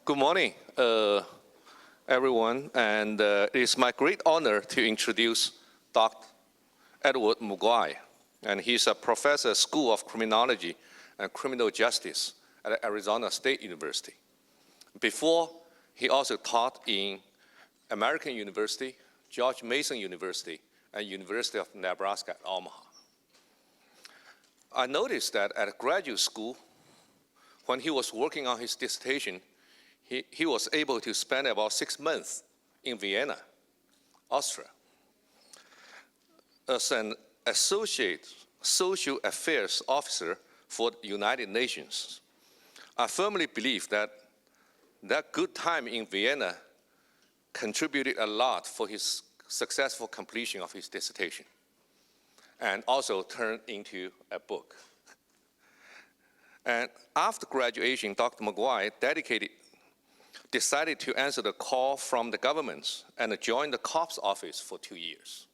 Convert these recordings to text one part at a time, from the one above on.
Good morning, everyone, and it is my great honor to introduce Dr. Edward Maguire, and he's a professor at School of Criminology and Criminal Justice at Arizona State University. Before, he also taught in American University, George Mason University, and University of Nebraska at Omaha. I noticed that at graduate school, when he was working on his dissertation, he was able to spend about 6 months in Vienna, Austria, as an associate social affairs officer for the United Nations. I firmly believe that that good time in Vienna contributed a lot for his successful completion of his dissertation, and also turned into a book. And after graduation, Dr. Maguire decided to answer the call from the government and joined the COPS office for 2 years.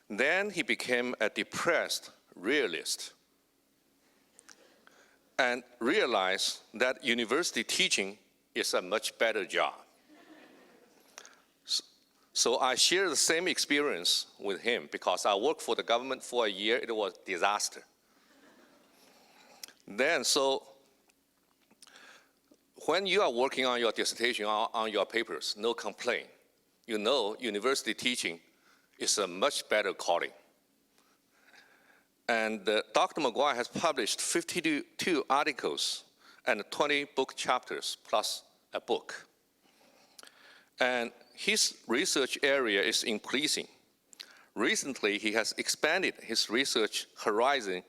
Then he became a depressed realist and realized that university teaching is a much better job. So I share the same experience with him because I worked for the government for a year. It was a disaster. Then, so when you are working on your dissertation, on your papers, no complaint. You know university teaching is a much better calling. And Dr. Maguire has published 52 articles and 20 book chapters plus a book. And his research area is increasing. Recently, he has expanded his research horizon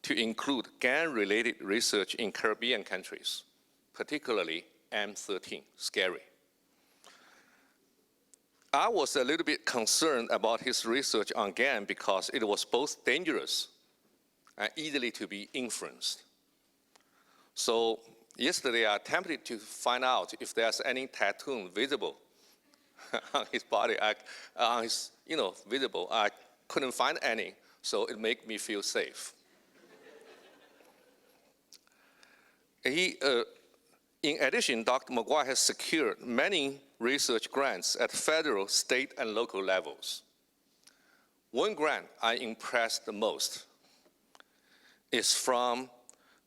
to include gang-related research in Caribbean countries, particularly M13, scary. I was a little bit concerned about his research on gang because it was both dangerous and easily to be influenced. So yesterday I attempted to find out if there's any tattoo visible on his body, visible. I couldn't find any, so it made me feel safe. In addition, Dr. Maguire has secured many research grants at federal, state, and local levels. One grant I impressed the most is from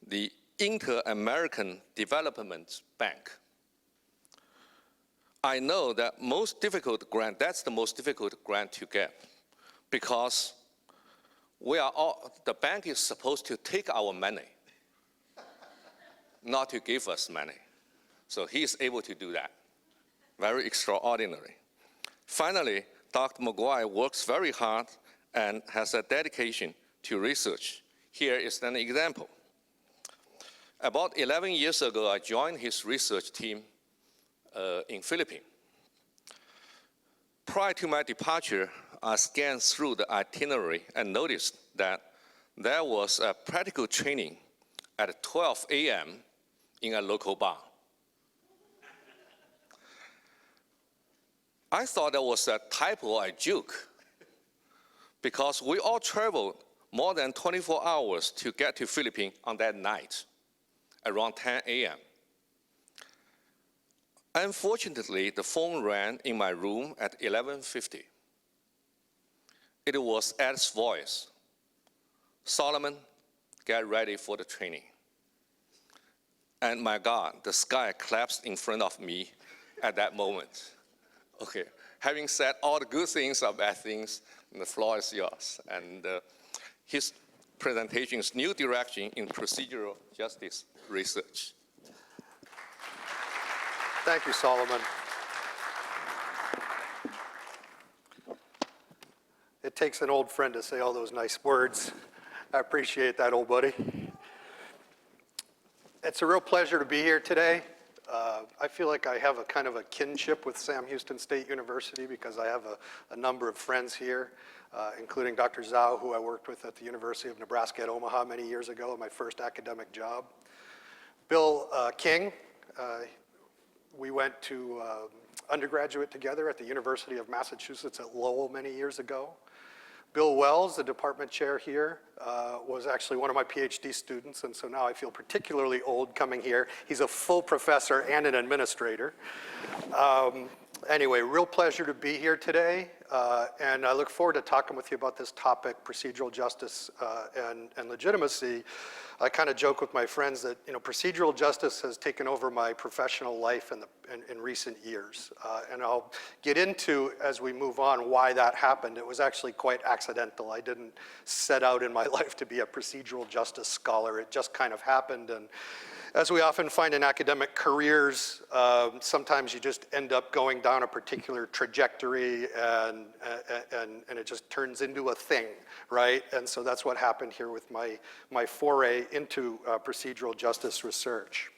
the Inter-American Development Bank. I know that that's the most difficult grant to get because the bank is supposed to take our money, not to give us money. So he is able to do that. Very extraordinary. Finally, Dr. Maguire works very hard and has a dedication to research. Here is an example. About 11 years ago, I joined his research team in Philippines. Prior to my departure, I scanned through the itinerary and noticed that there was a practical training at 12 a.m. in a local bar. I thought that was a typo or a joke because we all traveled more than 24 hours to get to Philippines on that night, around 10 a.m. Unfortunately, the phone rang in my room at 11:50. It was Ed's voice. Solomon, get ready for the training. And my God, the sky collapsed in front of me at that moment. Okay, having said all the good things or bad things, the floor is yours. And his presentation is New Direction in Procedural Justice Research. Thank you, Solomon. It takes an old friend to say all those nice words. I appreciate that, old buddy. It's a real pleasure to be here today. I feel like I have a kind of a kinship with Sam Houston State University because I have a number of friends here, including Dr. Zhao, who I worked with at the University of Nebraska at Omaha many years ago, my first academic job. Bill King, we went to undergraduate together at the University of Massachusetts at Lowell many years ago. Bill Wells, the department chair here, was actually one of my PhD students, and so now I feel particularly old coming here. He's a full professor and an administrator. Anyway, real pleasure to be here today, and I look forward to talking with you about this topic, procedural justice and legitimacy. I kind of joke with my friends that procedural justice has taken over my professional life in recent years, and I'll get into as we move on why that happened. It was actually quite accidental. I didn't set out in my life to be a procedural justice scholar. It just kind of happened, and as we often find in academic careers, sometimes you just end up going down a particular trajectory and it just turns into a thing, right? And so that's what happened here with my foray into procedural justice research.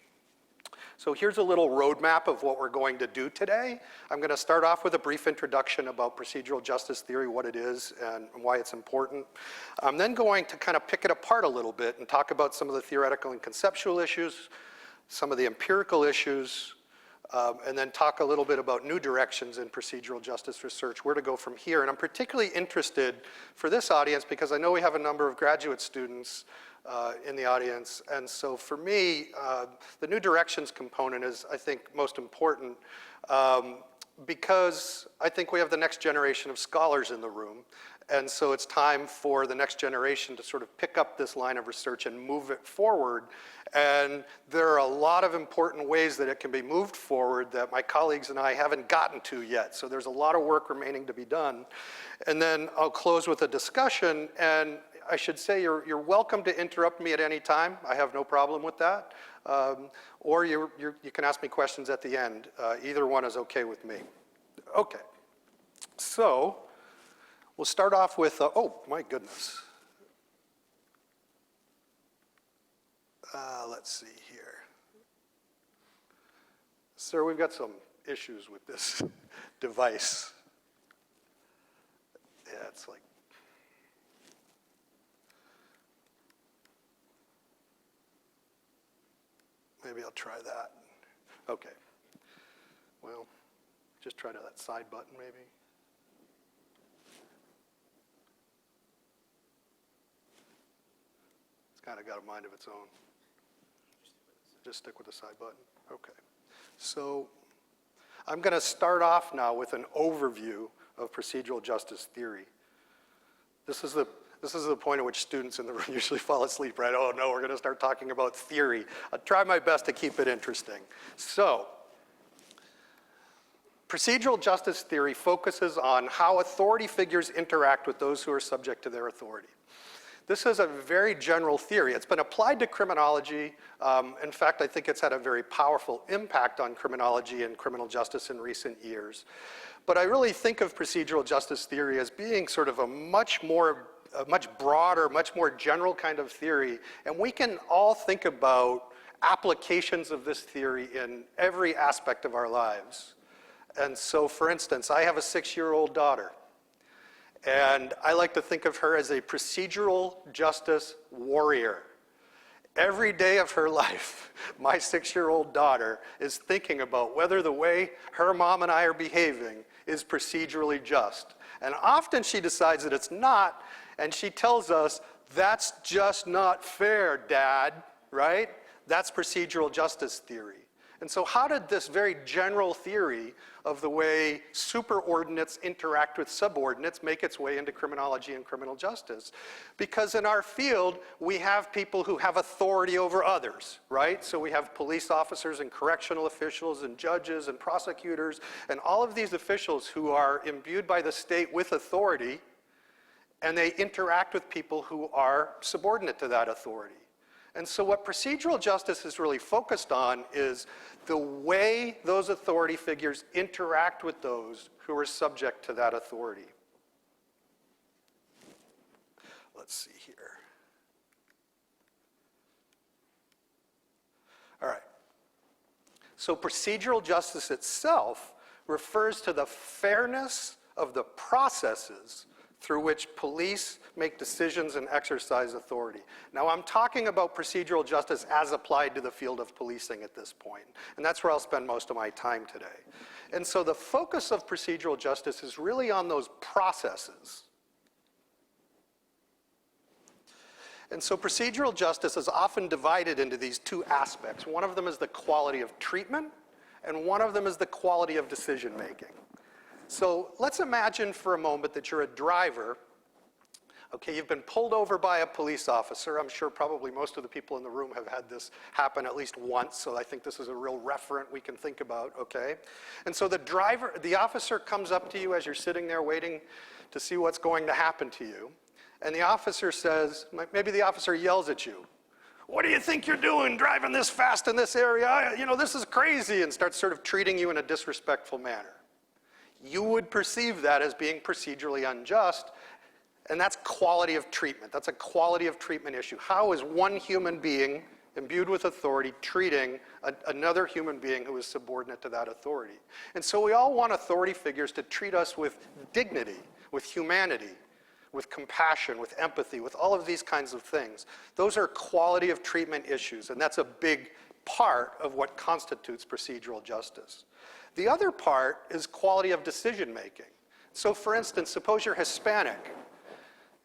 So here's a little roadmap of what we're going to do today. I'm going to start off with a brief introduction about procedural justice theory, what it is and why it's important. I'm then going to kind of pick it apart a little bit and talk about some of the theoretical and conceptual issues, some of the empirical issues, and then talk a little bit about new directions in procedural justice research, where to go from here. And I'm particularly interested for this audience because I know we have a number of graduate students in the audience. And so for me, the new directions component is, I think, most important because I think we have the next generation of scholars in the room. And so it's time for the next generation to sort of pick up this line of research and move it forward. And there are a lot of important ways that it can be moved forward that my colleagues and I haven't gotten to yet. So there's a lot of work remaining to be done. And then I'll close with a discussion. And I should say you're welcome to interrupt me at any time. I have no problem with that. Or you can ask me questions at the end. Either one is okay with me. Okay. So we'll start off with, oh my goodness. Let's see here. Sir, we've got some issues with this device. Yeah, it's like, maybe I'll try that. Okay. Well, just try that side button maybe. It's kind of got a mind of its own. Just stick with the side button. Okay. So I'm going to start off now with an overview of procedural justice theory. This is the point at which students in the room usually fall asleep, right? Oh no, we're going to start talking about theory. I'll try my best to keep it interesting. So, procedural justice theory focuses on how authority figures interact with those who are subject to their authority. This is a very general theory. It's been applied to criminology. In fact, I think it's had a very powerful impact on criminology and criminal justice in recent years. But I really think of procedural justice theory as being sort of a much broader, much more general kind of theory. And we can all think about applications of this theory in every aspect of our lives. And so, for instance, I have a 6-year-old daughter. And I like to think of her as a procedural justice warrior. Every day of her life, my 6-year-old daughter is thinking about whether the way her mom and I are behaving is procedurally just. And often she decides that it's not, and she tells us, that's just not fair, Dad, right? That's procedural justice theory. And so how did this very general theory of the way superordinates interact with subordinates make its way into criminology and criminal justice? Because in our field, we have people who have authority over others, right? So we have police officers and correctional officials and judges and prosecutors and all of these officials who are imbued by the state with authority, and they interact with people who are subordinate to that authority. And so what procedural justice is really focused on is the way those authority figures interact with those who are subject to that authority. Let's see here. All right. So procedural justice itself refers to the fairness of the processes through which police make decisions and exercise authority. Now, I'm talking about procedural justice as applied to the field of policing at this point, and that's where I'll spend most of my time today. And so the focus of procedural justice is really on those processes. And so procedural justice is often divided into these two aspects. One of them is the quality of treatment, and one of them is the quality of decision making. So let's imagine for a moment that you're a driver. Okay, you've been pulled over by a police officer. I'm sure probably most of the people in the room have had this happen at least once, so I think this is a real referent we can think about, okay? And so the officer comes up to you as you're sitting there waiting to see what's going to happen to you, and the officer says, maybe the officer yells at you, "What do you think you're doing driving this fast in this area? You know, this is crazy," and starts sort of treating you in a disrespectful manner. You would perceive that as being procedurally unjust, and that's quality of treatment. That's a quality of treatment issue. How is one human being imbued with authority treating another human being who is subordinate to that authority? And so we all want authority figures to treat us with dignity, with humanity, with compassion, with empathy, with all of these kinds of things. Those are quality of treatment issues, and that's a big part of what constitutes procedural justice. The other part is quality of decision making. So for instance, suppose you're Hispanic,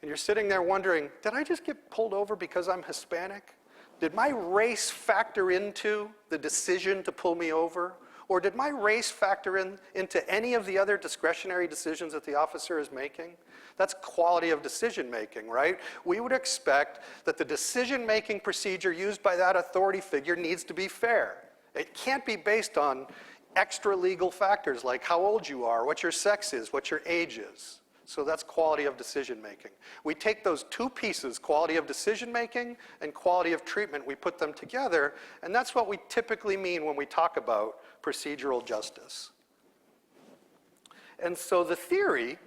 and you're sitting there wondering, did I just get pulled over because I'm Hispanic? Did my race factor into the decision to pull me over? Or did my race factor into any of the other discretionary decisions that the officer is making? That's quality of decision making, right? We would expect that the decision-making procedure used by that authority figure needs to be fair. It can't be based on extra legal factors like how old you are, what your sex is, what your age is. So that's quality of decision making. We take those two pieces, quality of decision making and quality of treatment, we put them together, and that's what we typically mean when we talk about procedural justice. And so the theory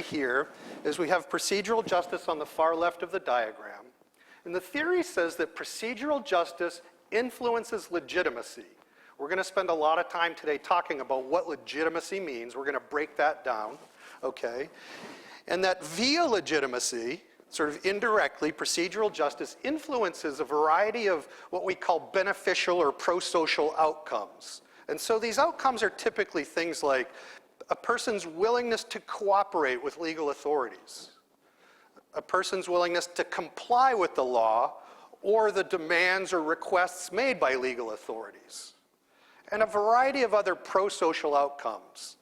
here is we have procedural justice on the far left of the diagram, and the theory says that procedural justice influences legitimacy. We're going to spend a lot of time today talking about what legitimacy means. We're going to break that down, okay? And that via legitimacy, sort of indirectly, procedural justice influences a variety of what we call beneficial or pro-social outcomes. And so these outcomes are typically things like a person's willingness to cooperate with legal authorities, a person's willingness to comply with the law or the demands or requests made by legal authorities, and a variety of other pro-social outcomes,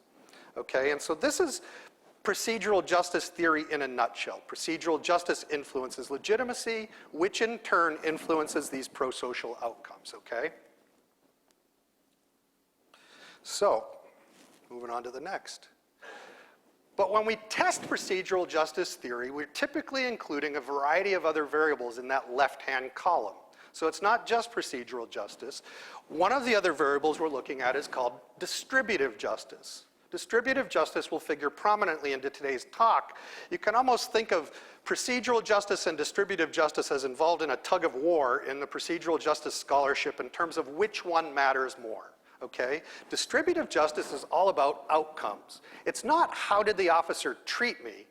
okay? And so this is procedural justice theory in a nutshell. Procedural justice influences legitimacy, which in turn influences these pro-social outcomes, okay? So, moving on to the next. But when we test procedural justice theory, we're typically including a variety of other variables in that left-hand column. So it's not just procedural justice. One of the other variables we're looking at is called distributive justice. Distributive justice will figure prominently into today's talk. You can almost think of procedural justice and distributive justice as involved in a tug of war in the procedural justice scholarship in terms of which one matters more, okay? Distributive justice is all about outcomes. It's not how did the officer treat me,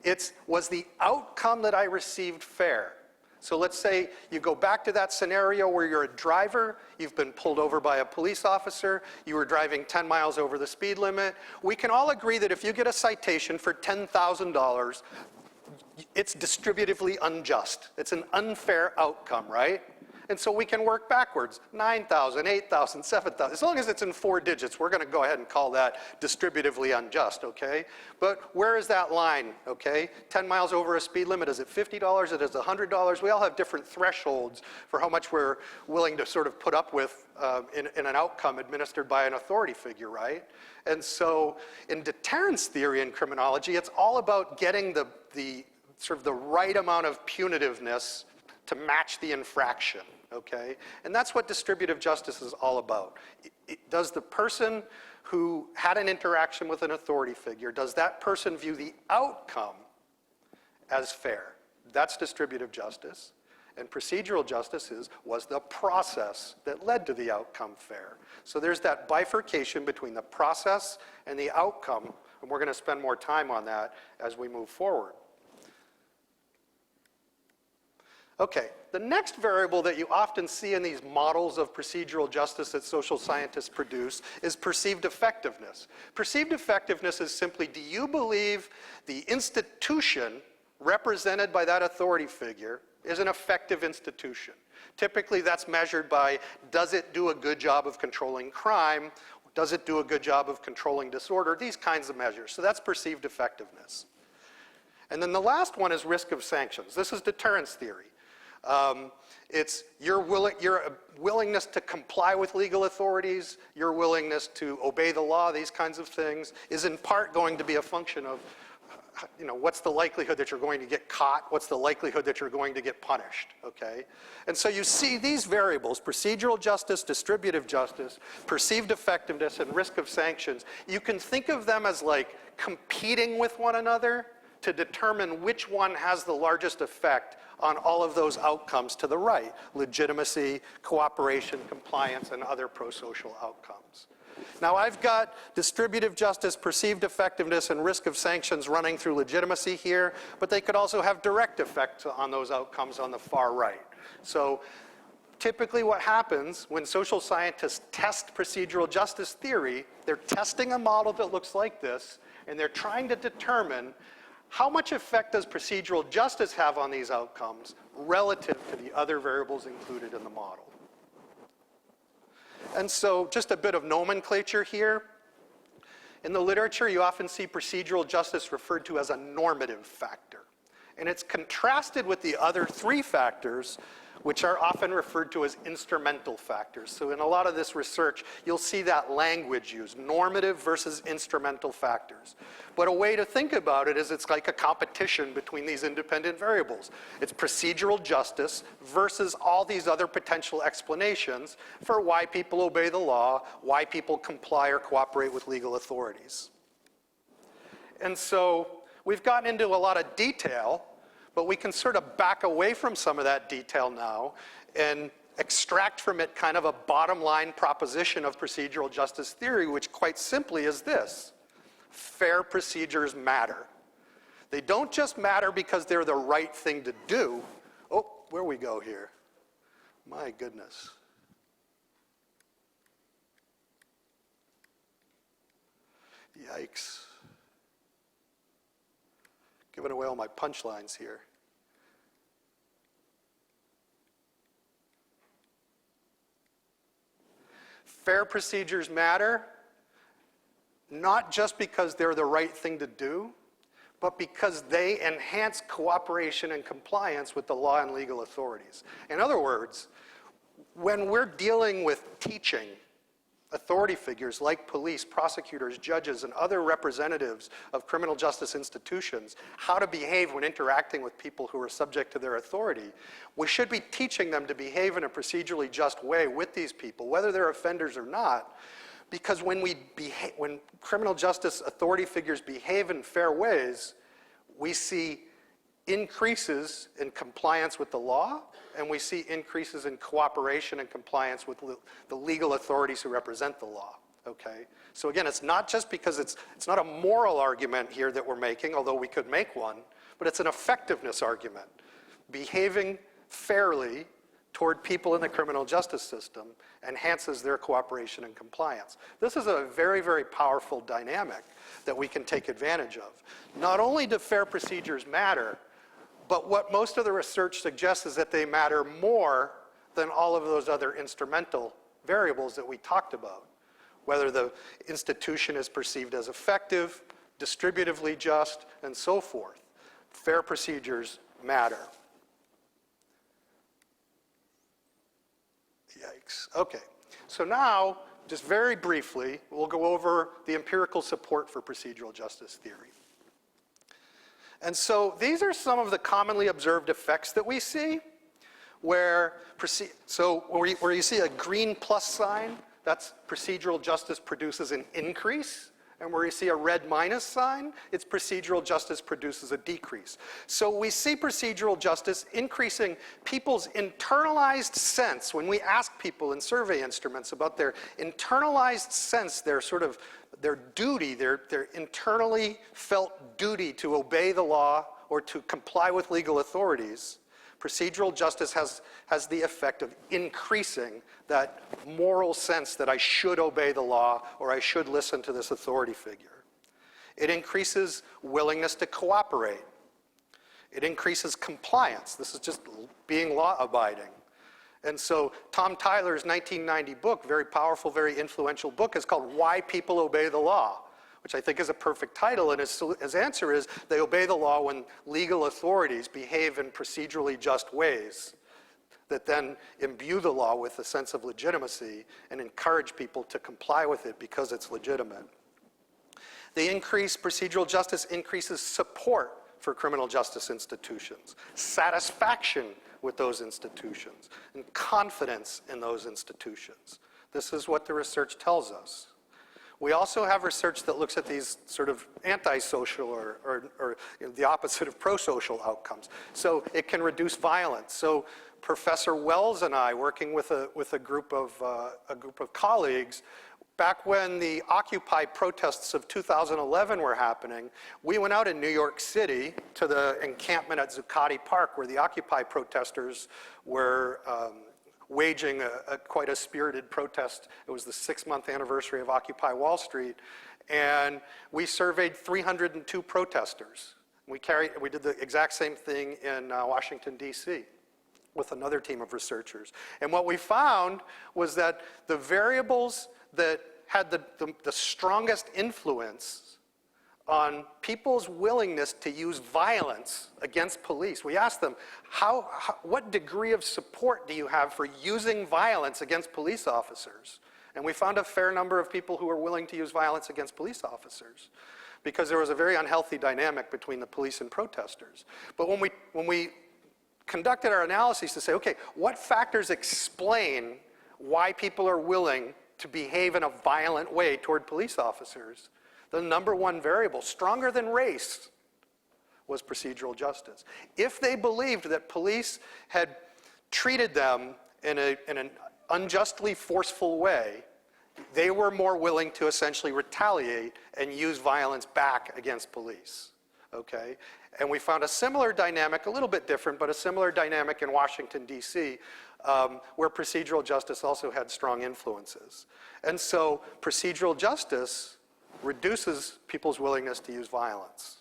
it's was the outcome that I received fair. So let's say you go back to that scenario where you're a driver, you've been pulled over by a police officer, you were driving 10 miles over the speed limit. We can all agree that if you get a citation for $10,000, it's distributively unjust. It's an unfair outcome, right? And so we can work backwards, 9,000, 8,000, 7,000. As long as it's in 4 digits, we're going to go ahead and call that distributively unjust, okay? But where is that line, okay? 10 miles over a speed limit, is it $50? Is it $100? We all have different thresholds for how much we're willing to sort of put up with in an outcome administered by an authority figure, right? And so in deterrence theory in criminology, it's all about getting the sort of the right amount of punitiveness to match the infraction, okay? And that's what distributive justice is all about. Does the person who had an interaction with an authority figure, does that person view the outcome as fair? That's distributive justice. And procedural justice was the process that led to the outcome fair. So there's that bifurcation between the process and the outcome, and we're going to spend more time on that as we move forward. Okay, the next variable that you often see in these models of procedural justice that social scientists produce is perceived effectiveness. Perceived effectiveness is simply, do you believe the institution represented by that authority figure is an effective institution. Typically, that's measured by, does it do a good job of controlling crime? Does it do a good job of controlling disorder? These kinds of measures. So that's perceived effectiveness. And then the last one is risk of sanctions. This is deterrence theory. It's your willingness to comply with legal authorities, your willingness to obey the law, these kinds of things, is in part going to be a function of, what's the likelihood that you're going to get caught? What's the likelihood that you're going to get punished, okay? And so you see these variables, procedural justice, distributive justice, perceived effectiveness, and risk of sanctions. You can think of them as like competing with one another to determine which one has the largest effect on all of those outcomes to the right: legitimacy, cooperation, compliance, and other pro-social outcomes. Now, I've got distributive justice, perceived effectiveness, and risk of sanctions running through legitimacy here, but they could also have direct effects on those outcomes on the far right. So typically what happens when social scientists test procedural justice theory, they're testing a model that looks like this, and they're trying to determine how much effect does procedural justice have on these outcomes relative to the other variables included in the model. And so just a bit of nomenclature here. In the literature, you often see procedural justice referred to as a normative factor. And it's contrasted with the other three factors, which are often referred to as instrumental factors. So in a lot of this research, you'll see that language used, normative versus instrumental factors. But a way to think about it is it's like a competition between these independent variables. It's procedural justice versus all these other potential explanations for why people obey the law, why people comply or cooperate with legal authorities. And so we've gotten into a lot of detail, but we can sort of back away from some of that detail now and extract from it kind of a bottom line proposition of procedural justice theory, which quite simply is this: fair procedures matter. They don't just matter because they're the right thing to do. Oh, where we go here? My goodness. Yikes. Giving away all my punchlines here. Fair procedures matter, not just because they're the right thing to do, but because they enhance cooperation and compliance with the law and legal authorities. In other words, when we're dealing with teaching authority figures like police, prosecutors, judges, and other representatives of criminal justice institutions how to behave when interacting with people who are subject to their authority, we should be teaching them to behave in a procedurally just way with these people, whether they're offenders or not, because when criminal justice authority figures behave in fair ways, we see increases in compliance with the law, and we see increases in cooperation and compliance with the legal authorities who represent the law, okay? So again, it's not just because it's not a moral argument here that we're making, although we could make one, but it's an effectiveness argument. Behaving fairly toward people in the criminal justice system enhances their cooperation and compliance. This is a very, very powerful dynamic that we can take advantage of. Not only do fair procedures matter, but what most of the research suggests is that they matter more than all of those other instrumental variables that we talked about, whether the institution is perceived as effective, distributively just, and so forth. Fair procedures matter. Yikes. Okay, so now, just very briefly, we'll go over the empirical support for procedural justice theory. And so these are some of the commonly observed effects that we see, where you see a green plus sign, that's procedural justice produces an increase, and where you see a red minus sign, it's procedural justice produces a decrease. So we see procedural justice increasing people's internalized sense. When we ask people in survey instruments about their internalized sense, their duty, their internally felt duty to obey the law or to comply with legal authorities, procedural justice has the effect of increasing that moral sense that I should obey the law or I should listen to this authority figure. It increases willingness to cooperate. It increases compliance. This is just being law-abiding. And so Tom Tyler's 1990 book, very powerful, very influential book, is called Why People Obey the Law, which I think is a perfect title. And his answer is they obey the law when legal authorities behave in procedurally just ways that then imbue the law with a sense of legitimacy and encourage people to comply with it because it's legitimate. Procedural justice increases support for criminal justice institutions, satisfaction with those institutions, and confidence in those institutions. This is what the research tells us. We also have research that looks at these sort of antisocial or the opposite of pro-social outcomes. So it can reduce violence. So Professor Wells and I, working with a group of colleagues, back when the Occupy protests of 2011 were happening, we went out in New York City to the encampment at Zuccotti Park where the Occupy protesters were waging quite a spirited protest. It was the 6-month anniversary of Occupy Wall Street, and we surveyed 302 protesters. We did the exact same thing in Washington, D.C. with another team of researchers. And what we found was that the variables that had the strongest influence on people's willingness to use violence against police. We asked them, what degree of support do you have for using violence against police officers? And we found a fair number of people who were willing to use violence against police officers because there was a very unhealthy dynamic between the police and protesters. But when we conducted our analyses to say, okay, what factors explain why people are willing to behave in a violent way toward police officers? The number one variable, stronger than race, was procedural justice. If they believed that police had treated them in an unjustly forceful way, they were more willing to essentially retaliate and use violence back against police, okay? And we found a similar dynamic, a little bit different, but a similar dynamic in Washington, D.C., where procedural justice also had strong influences. And so procedural justice reduces people's willingness to use violence.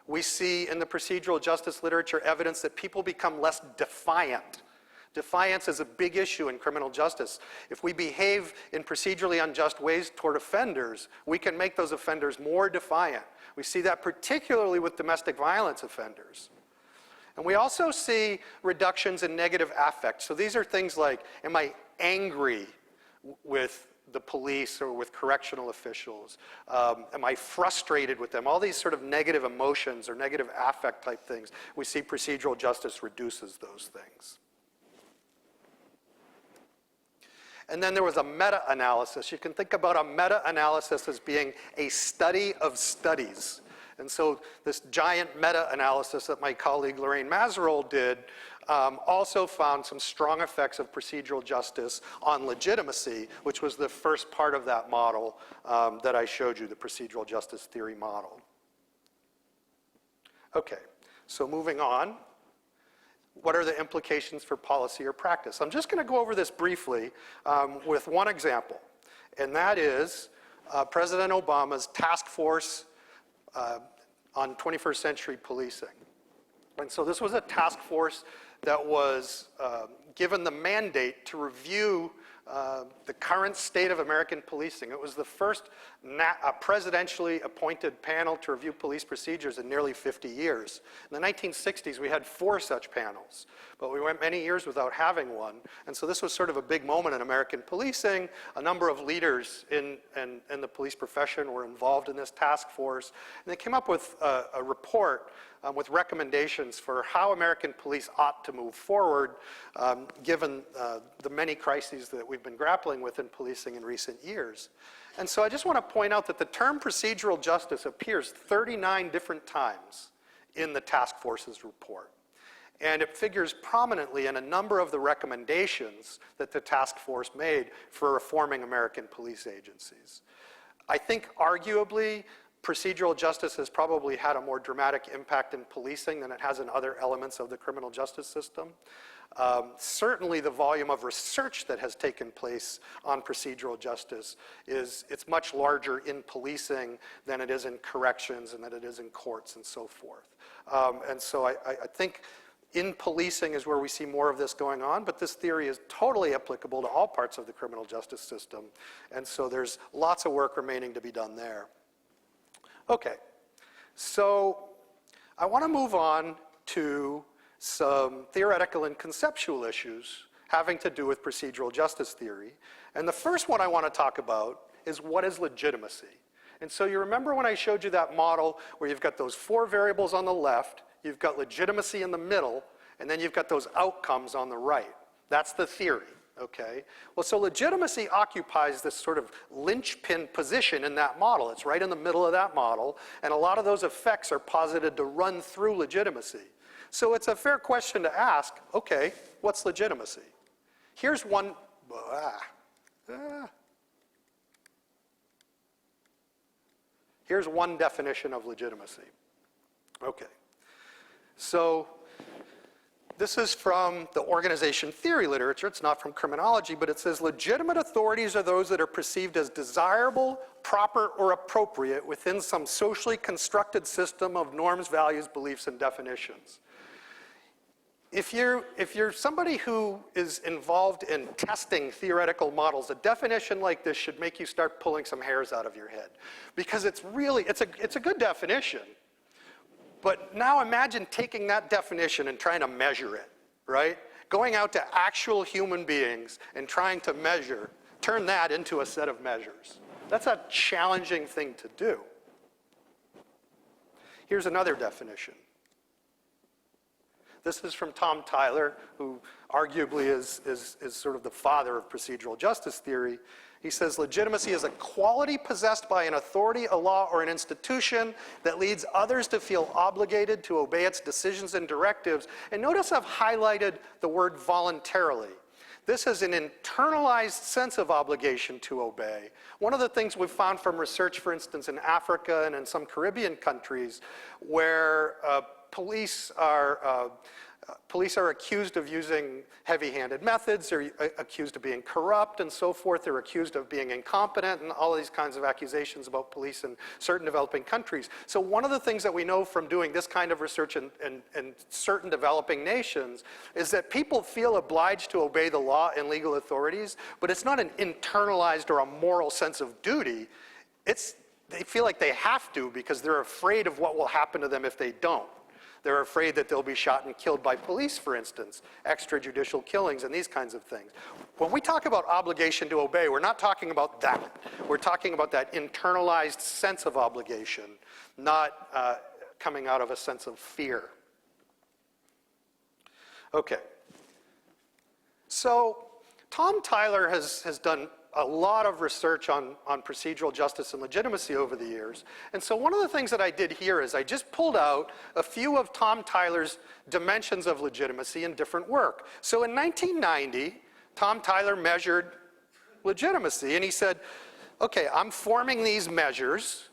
We see in the procedural justice literature evidence that people become less defiant. Defiance is a big issue in criminal justice. If we behave in procedurally unjust ways toward offenders, we can make those offenders more defiant. We see that particularly with domestic violence offenders. And we also see reductions in negative affect. So these are things like, am I angry with the police or with correctional officials? Am I frustrated with them? All these sort of negative emotions or negative affect type things, we see procedural justice reduces those things. And then there was a meta-analysis. You can think about a meta-analysis as being a study of studies. And so this giant meta-analysis that my colleague Lorraine Mazerol did also found some strong effects of procedural justice on legitimacy, which was the first part of that model that I showed you, the procedural justice theory model. Okay, so moving on. What are the implications for policy or practice? I'm just going to go over this briefly with one example, and that is President Obama's task force on 21st century policing. And so this was a task force that was given the mandate to review the current state of American policing. It was the first presidentially appointed panel to review police procedures in nearly 50 years. In the 1960s, we had 4 such panels, but we went many years without having one. And so this was sort of a big moment in American policing. A number of leaders in the police profession were involved in this task force. And they came up with a report with recommendations for how American police ought to move forward, given the many crises that we've been grappling with in policing in recent years. And so I just want to point out that the term procedural justice appears 39 different times in the task force's report. And it figures prominently in a number of the recommendations that the task force made for reforming American police agencies. I think arguably, procedural justice has probably had a more dramatic impact in policing than it has in other elements of the criminal justice system. Certainly the volume of research that has taken place on procedural justice it's much larger in policing than it is in corrections and than it is in courts and so forth. And so I think in policing is where we see more of this going on, but this theory is totally applicable to all parts of the criminal justice system. And so there's lots of work remaining to be done there. Okay, so I want to move on to some theoretical and conceptual issues having to do with procedural justice theory. And the first one I want to talk about is what is legitimacy? And so you remember when I showed you that model where you've got those 4 variables on the left, you've got legitimacy in the middle, and then you've got those outcomes on the right. That's the theory, okay? Well, so legitimacy occupies this sort of linchpin position in that model. It's right in the middle of that model, and a lot of those effects are posited to run through legitimacy. So it's a fair question to ask, okay, what's legitimacy? Here's one, here's one definition of legitimacy. Okay, so this is from the organization theory literature. It's not from criminology, but it says legitimate authorities are those that are perceived as desirable, proper, or appropriate within some socially constructed system of norms, values, beliefs, and definitions. If you're somebody who is involved in testing theoretical models, a definition like this should make you start pulling some hairs out of your head. Because it's a good definition. But now imagine taking that definition and trying to measure it, right? Going out to actual human beings and trying to measure, turn that into a set of measures. That's a challenging thing to do. Here's another definition. This is from Tom Tyler, who arguably is sort of the father of procedural justice theory. He says, legitimacy is a quality possessed by an authority, a law, or an institution that leads others to feel obligated to obey its decisions and directives. And notice I've highlighted the word voluntarily. This is an internalized sense of obligation to obey. One of the things we've found from research, for instance, in Africa and in some Caribbean countries, where police are accused of using heavy-handed methods, they're accused of being corrupt and so forth, they're accused of being incompetent, and all of these kinds of accusations about police in certain developing countries. So one of the things that we know from doing this kind of research in certain developing nations is that people feel obliged to obey the law and legal authorities, but it's not an internalized or a moral sense of duty. They feel like they have to because they're afraid of what will happen to them if they don't. They're afraid that they'll be shot and killed by police, for instance, extrajudicial killings and these kinds of things. When we talk about obligation to obey, we're not talking about that. We're talking about that internalized sense of obligation, not coming out of a sense of fear. Okay. So Tom Tyler has done a lot of research on procedural justice and legitimacy over the years. And so one of the things that I did here is I just pulled out a few of Tom Tyler's dimensions of legitimacy in different work. So in 1990, Tom Tyler measured legitimacy, and he said, okay, I'm forming these measures,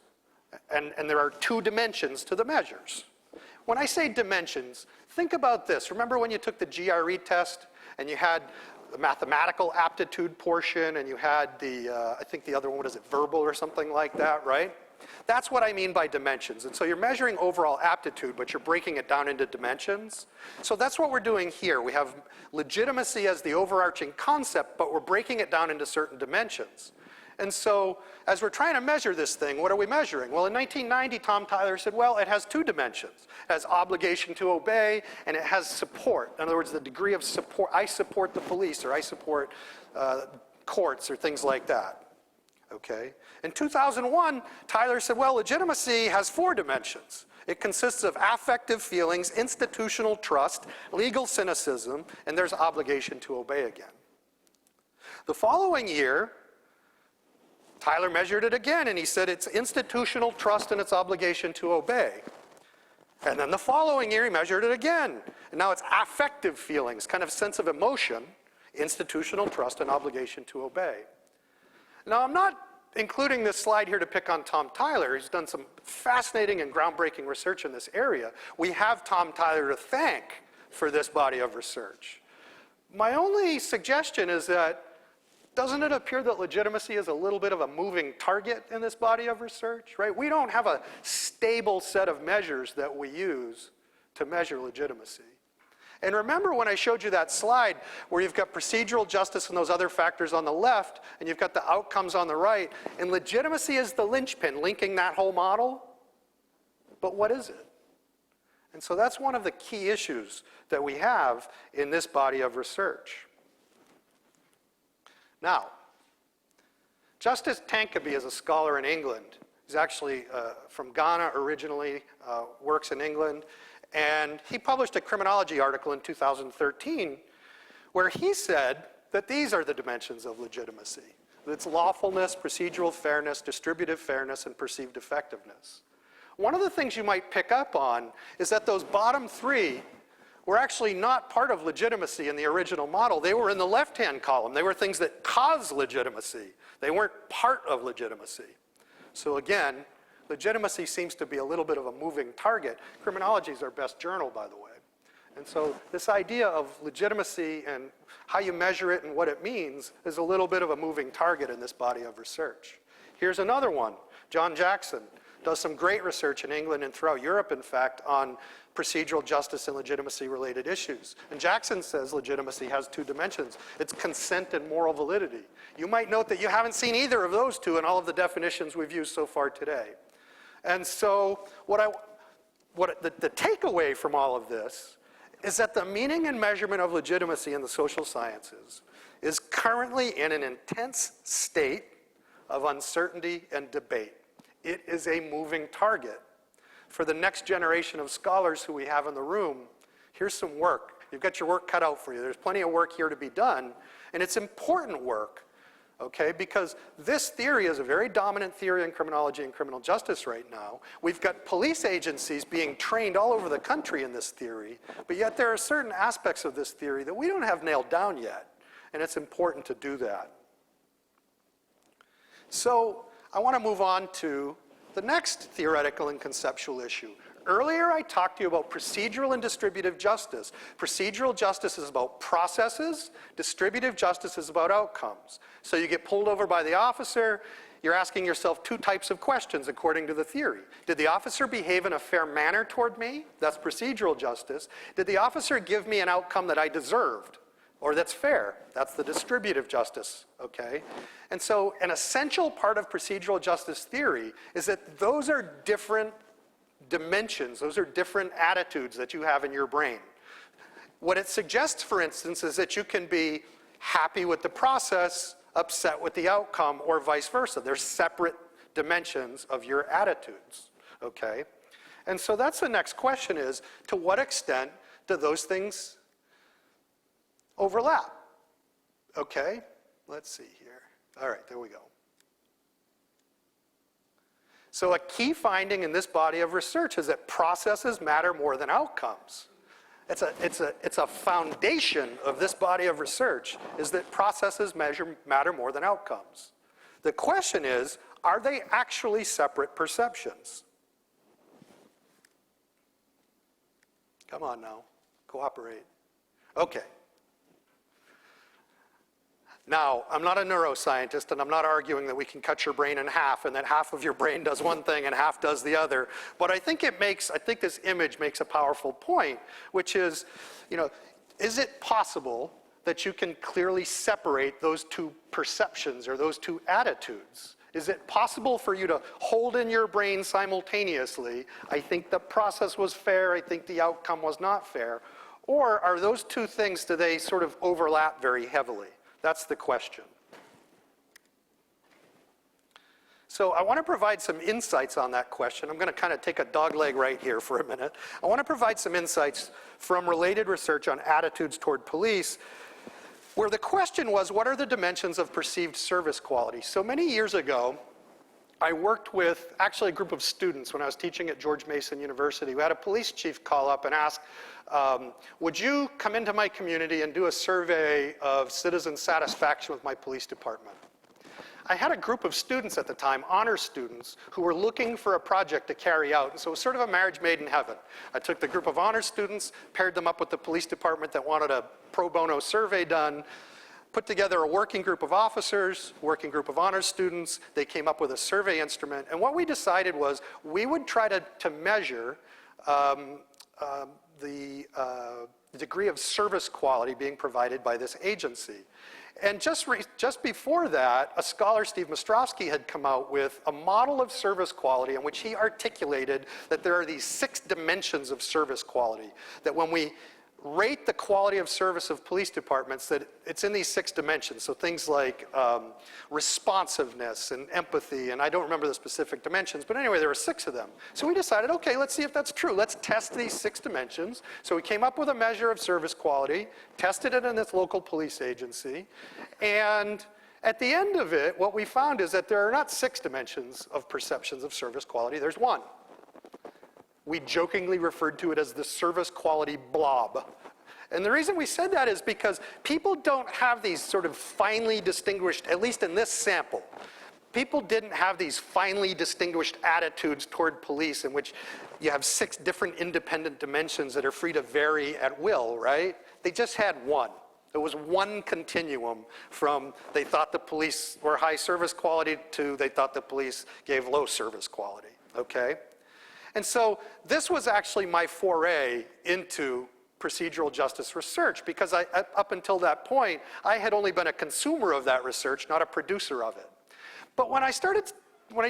and there are 2 dimensions to the measures. When I say dimensions, think about this. Remember when you took the GRE test, and you had the mathematical aptitude portion, and you had I think the other one, what is it, verbal or something like that, right? That's what I mean by dimensions. And so you're measuring overall aptitude, but you're breaking it down into dimensions. So that's what we're doing here. We have legitimacy as the overarching concept, but we're breaking it down into certain dimensions. And so as we're trying to measure this thing, what are we measuring? Well, in 1990, Tom Tyler said, well, it has 2 dimensions. It has obligation to obey, and it has support. In other words, the degree of support. I support the police, or I support courts, or things like that. Okay? In 2001, Tyler said, well, legitimacy has 4 dimensions. It consists of affective feelings, institutional trust, legal cynicism, and there's obligation to obey again. The following year, Tyler measured it again, and he said it's institutional trust and its obligation to obey. And then the following year, he measured it again. And now it's affective feelings, kind of sense of emotion, institutional trust and obligation to obey. Now, I'm not including this slide here to pick on Tom Tyler. He's done some fascinating and groundbreaking research in this area. We have Tom Tyler to thank for this body of research. My only suggestion is that, doesn't it appear that legitimacy is a little bit of a moving target in this body of research, right? We don't have a stable set of measures that we use to measure legitimacy. And remember when I showed you that slide where you've got procedural justice and those other factors on the left, and you've got the outcomes on the right, and legitimacy is the linchpin linking that whole model? But what is it? And so that's one of the key issues that we have in this body of research. Now, Justice Tankaby is a scholar in England. He's actually from Ghana originally, works in England, and he published a Criminology article in 2013 where he said that these are the dimensions of legitimacy. It's lawfulness, procedural fairness, distributive fairness, and perceived effectiveness. One of the things you might pick up on is that those bottom three were actually not part of legitimacy in the original model. They were in the left-hand column. They were things that cause legitimacy. They weren't part of legitimacy. So again, legitimacy seems to be a little bit of a moving target. Criminology is our best journal, by the way. And so this idea of legitimacy and how you measure it and what it means is a little bit of a moving target in this body of research. Here's another one. John Jackson does some great research in England and throughout Europe, in fact, on procedural justice and legitimacy-related issues. And Jackson says legitimacy has two dimensions. It's consent and moral validity. You might note that you haven't seen either of those two in all of the definitions we've used so far today. And so the takeaway from all of this is that the meaning and measurement of legitimacy in the social sciences is currently in an intense state of uncertainty and debate. It is a moving target. For the next generation of scholars who we have in the room, here's some work. You've got your work cut out for you. There's plenty of work here to be done, and it's important work, okay? Because this theory is a very dominant theory in criminology and criminal justice right now. We've got police agencies being trained all over the country in this theory, but yet there are certain aspects of this theory that we don't have nailed down yet, and it's important to do that. So I want to move on to the next theoretical and conceptual issue. Earlier I talked to you about procedural and distributive justice. Procedural justice is about processes, distributive justice is about outcomes. So you get pulled over by the officer, you're asking yourself two types of questions according to the theory. Did the officer behave in a fair manner toward me? That's procedural justice. Did the officer give me an outcome that I deserved? Or that's fair? That's the distributive justice, okay? And so an essential part of procedural justice theory is that those are different dimensions, those are different attitudes that you have in your brain. What it suggests, for instance, is that you can be happy with the process, upset with the outcome, or vice versa. They're separate dimensions of your attitudes, okay? And so that's the next question is, to what extent do those things overlap? Okay, let's see here. All right, there we go. So a key finding in this body of research is that processes matter more than outcomes. It's a foundation of this body of research is that processes matter more than outcomes. The question is, are they actually separate perceptions? Come on now, cooperate. Okay. Now, I'm not a neuroscientist, and I'm not arguing that we can cut your brain in half and that half of your brain does one thing and half does the other. But I think this image makes a powerful point, which is, is it possible that you can clearly separate those two perceptions or those two attitudes? Is it possible for you to hold in your brain simultaneously, I think the process was fair, I think the outcome was not fair? Or are those two things, do they sort of overlap very heavily? That's the question. So I want to provide some insights on that question. I'm going to kind of take a dogleg right here for a minute. I want to provide some insights from related research on attitudes toward police, where the question was, what are the dimensions of perceived service quality? So many years ago, I worked with actually a group of students when I was teaching at George Mason University. We had a police chief call up and ask, would you come into my community and do a survey of citizen satisfaction with my police department? I had a group of students at the time, honor students, who were looking for a project to carry out. And so it was sort of a marriage made in heaven. I took the group of honor students, paired them up with the police department that wanted a pro bono survey done, put together a working group of officers, working group of honor students. They came up with a survey instrument. And what we decided was we would try to measure the degree of service quality being provided by this agency. And just before that, a scholar, Steve Mostrowski, had come out with a model of service quality in which he articulated that there are these 6 dimensions of service quality, that when we rate the quality of service of police departments, that it's in these 6 dimensions. So things like responsiveness and empathy, and I don't remember the specific dimensions, but anyway, there were 6 of them. So we decided, okay, let's see if that's true. Let's test these 6 dimensions. So we came up with a measure of service quality, tested it in this local police agency, and at the end of it, what we found is that there are not 6 dimensions of perceptions of service quality, there's 1. We jokingly referred to it as the service quality blob. And the reason we said that is because people don't have these sort of finely distinguished, at least in this sample, people didn't have these finely distinguished attitudes toward police in which you have 6 different independent dimensions that are free to vary at will, right? They just had 1. There was 1 continuum from they thought the police were high service quality to they thought the police gave low service quality, okay? And so this was actually my foray into procedural justice research, because up until that point, I had only been a consumer of that research, not a producer of it. But when I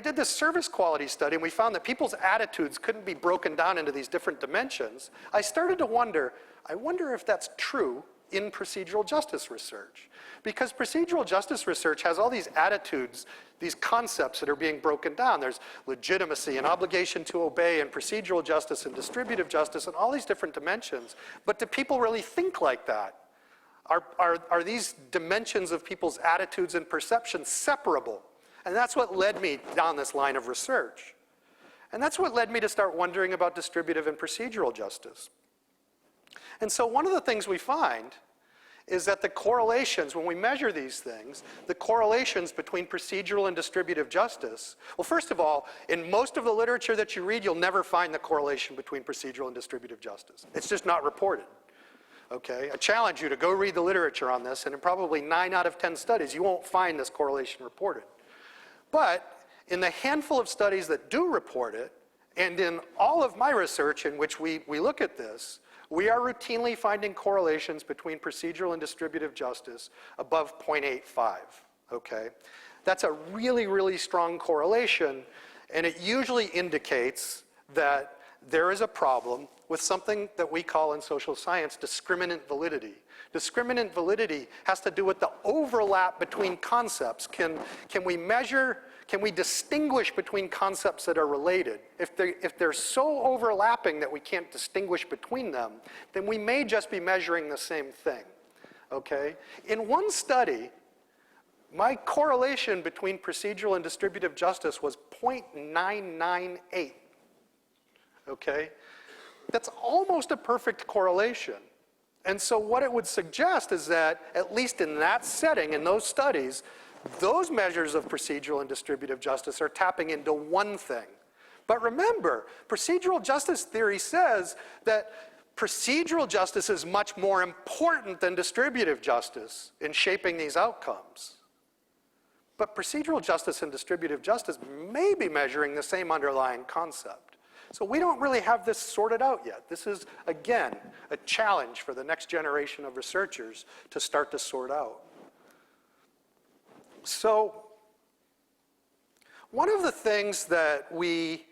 did this service quality study and we found that people's attitudes couldn't be broken down into these different dimensions, I started to wonder, I wonder if that's true in procedural justice research. Because procedural justice research has all these attitudes, these concepts that are being broken down. There's legitimacy and obligation to obey and procedural justice and distributive justice and all these different dimensions. But do people really think like that? Are these dimensions of people's attitudes and perceptions separable? And that's what led me down this line of research. And that's what led me to start wondering about distributive and procedural justice. And so one of the things we find is that the correlations, when we measure these things, the correlations between procedural and distributive justice, well, first of all, in most of the literature that you read, you'll never find the correlation between procedural and distributive justice. It's just not reported, okay? I challenge you to go read the literature on this, and in probably 9 out of 10 studies, you won't find this correlation reported. But in the handful of studies that do report it, and in all of my research in which we look at this, we are routinely finding correlations between procedural and distributive justice above 0.85, okay? That's a really, really strong correlation, and it usually indicates that there is a problem with something that we call in social science discriminant validity. Discriminant validity has to do with the overlap between concepts. Can we measure, can we distinguish between concepts that are related? If they're so overlapping that we can't distinguish between them, then we may just be measuring the same thing, okay? In one study, my correlation between procedural and distributive justice was 0.998, okay? That's almost a perfect correlation. And so what it would suggest is that, at least in that setting, in those studies, those measures of procedural and distributive justice are tapping into one thing. But remember, procedural justice theory says that procedural justice is much more important than distributive justice in shaping these outcomes. But procedural justice and distributive justice may be measuring the same underlying concept. So we don't really have this sorted out yet. This is, again, a challenge for the next generation of researchers to start to sort out. So one of the things that we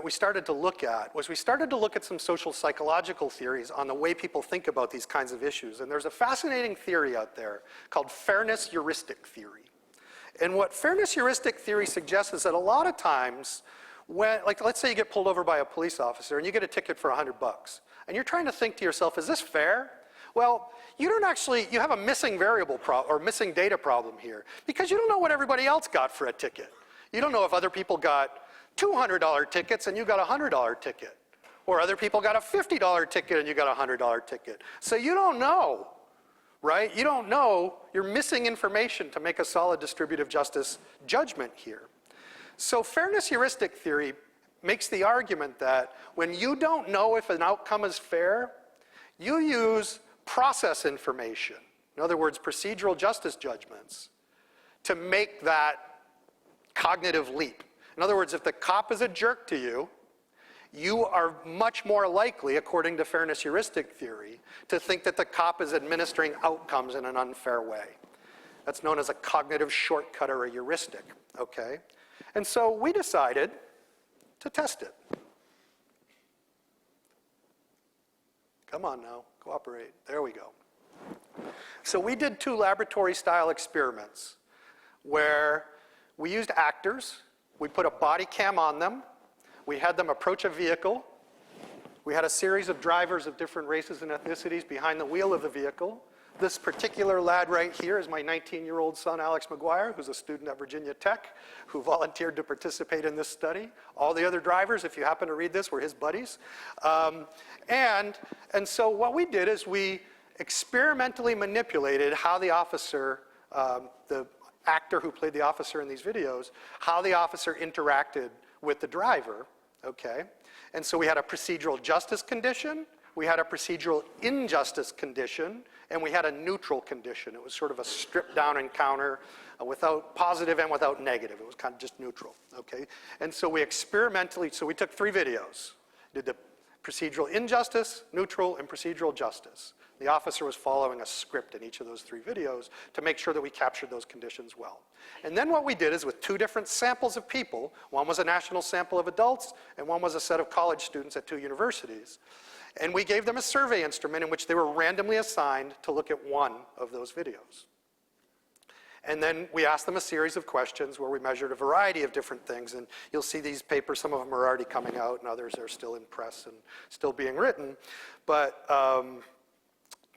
started to look at was we started to look at some social psychological theories on the way people think about these kinds of issues. And there's a fascinating theory out there called fairness heuristic theory. And what fairness heuristic theory suggests is that a lot of times when, like, let's say you get pulled over by a police officer and you get a ticket for $100, and you're trying to think to yourself, is this fair? Well, you have a missing variable or missing data problem here, because you don't know what everybody else got for a ticket. You don't know if other people got $200 tickets and you got a $100 ticket, or other people got a $50 ticket and you got a $100 ticket. So you don't know, right? You don't know, you're missing information to make a solid distributive justice judgment here. So fairness heuristic theory makes the argument that when you don't know if an outcome is fair, you use process information, in other words, procedural justice judgments, to make that cognitive leap. In other words, if the cop is a jerk to you, you are much more likely, according to fairness heuristic theory, to think that the cop is administering outcomes in an unfair way. That's known as a cognitive shortcut or a heuristic, okay? And so we decided to test it. Come on now, cooperate. There we go. So we did 2 laboratory-style experiments where we used actors. We put a body cam on them. We had them approach a vehicle. We had a series of drivers of different races and ethnicities behind the wheel of the vehicle. This particular lad right here is my 19-year-old son, Alex Maguire, who's a student at Virginia Tech, who volunteered to participate in this study. All the other drivers, if you happen to read this, were his buddies. And so what we did is we experimentally manipulated how the officer, the actor who played the officer in these videos, how the officer interacted with the driver, okay? And so we had a procedural justice condition, we had a procedural injustice condition, and we had a neutral condition. It was sort of a stripped down encounter without positive and without negative. It was kind of just neutral, okay? And so we experimentally, so we took 3 videos, did the procedural injustice, neutral, and procedural justice. The officer was following a script in each of those 3 videos to make sure that we captured those conditions well. And then what we did is with 2 different samples of people, one was a national sample of adults, and one was a set of college students at 2 universities. And we gave them a survey instrument in which they were randomly assigned to look at one of those videos. And then we asked them a series of questions where we measured a variety of different things. And you'll see these papers, some of them are already coming out, and others are still in press and still being written. But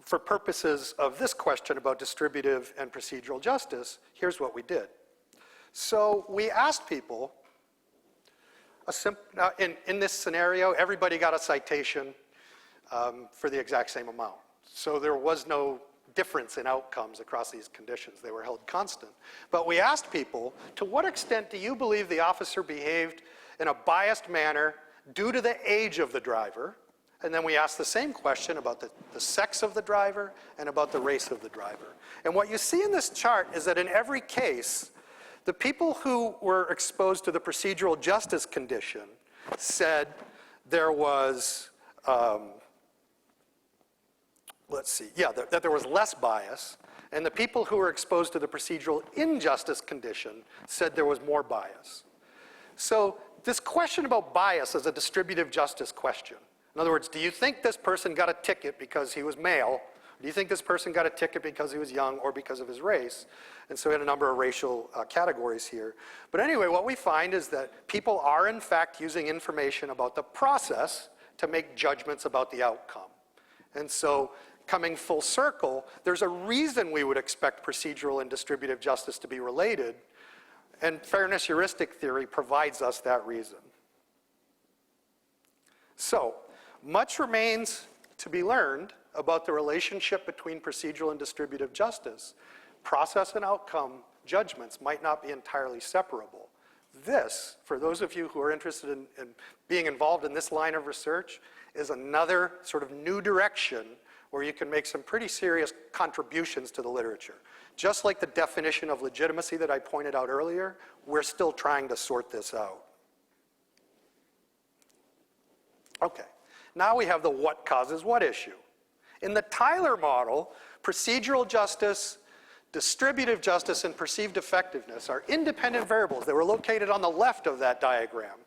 for purposes of this question about distributive and procedural justice, here's what we did. So we asked people, in this scenario, everybody got a citation for the exact same amount. So there was no difference in outcomes across these conditions. They were held constant. But we asked people, to what extent do you believe the officer behaved in a biased manner due to the age of the driver? And then we asked the same question about the sex of the driver and about the race of the driver. And what you see in this chart is that in every case, the people who were exposed to the procedural justice condition said there was, that there was less bias, and the people who were exposed to the procedural injustice condition said there was more bias. So this question about bias is a distributive justice question. In other words, do you think this person got a ticket because he was male? Do you think this person got a ticket because he was young or because of his race? And so we had a number of racial categories here. But anyway, what we find is that people are in fact using information about the process to make judgments about the outcome. And so coming full circle, there's a reason we would expect procedural and distributive justice to be related, and fairness heuristic theory provides us that reason. So, much remains to be learned about the relationship between procedural and distributive justice. Process and outcome judgments might not be entirely separable. This, for those of you who are interested in being involved in this line of research, is another sort of new direction where you can make some pretty serious contributions to the literature. Just like the definition of legitimacy that I pointed out earlier, we're still trying to sort this out. Okay, now we have the what causes what issue. In the Tyler model, procedural justice, distributive justice, and perceived effectiveness are independent variables that were located on the left of that diagram.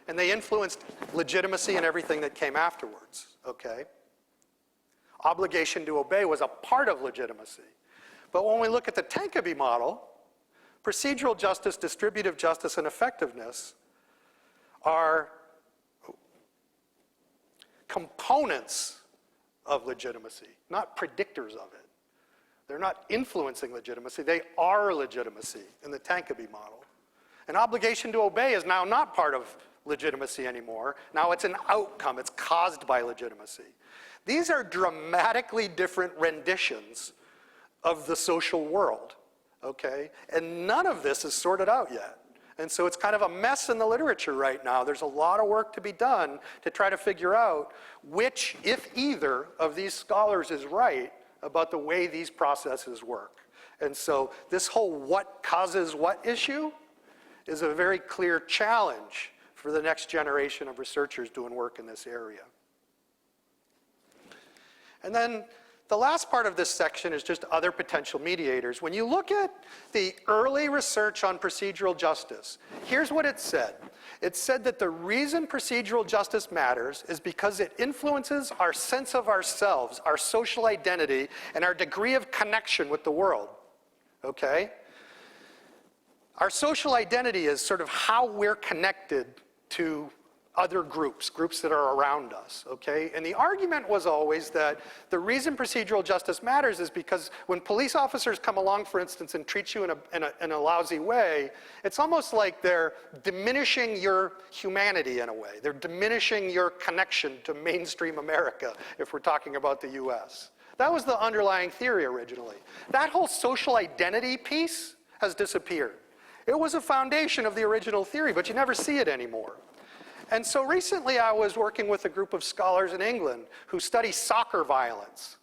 And they influenced legitimacy and everything that came afterwards, okay? Obligation to obey was a part of legitimacy. But when we look at the Tankaby model, procedural justice, distributive justice, and effectiveness are components of legitimacy, not predictors of it. They're not influencing legitimacy, they are legitimacy in the Tankaby model. An obligation to obey is now not part of legitimacy anymore. Now it's an outcome, it's caused by legitimacy. These are dramatically different renditions of the social world, okay? And none of this is sorted out yet. And so it's kind of a mess in the literature right now. There's a lot of work to be done to try to figure out which, if either, of these scholars is right about the way these processes work. And so this whole what causes what issue is a very clear challenge for the next generation of researchers doing work in this area. And then the last part of this section is just other potential mediators. When you look at the early research on procedural justice, here's what it said. It said that the reason procedural justice matters is because it influences our sense of ourselves, our social identity, and our degree of connection with the world, okay? Our social identity is sort of how we're connected to other groups that are around us, okay? And the argument was always that the reason procedural justice matters is because when police officers come along, for instance, and treat you in a lousy way, it's almost like they're diminishing your humanity in a way. They're diminishing your connection to mainstream America, if we're talking about the US. That was the underlying theory originally. That whole social identity piece has disappeared. It was a foundation of the original theory, but you never see it anymore. And so recently I was working with a group of scholars in England who study soccer violence.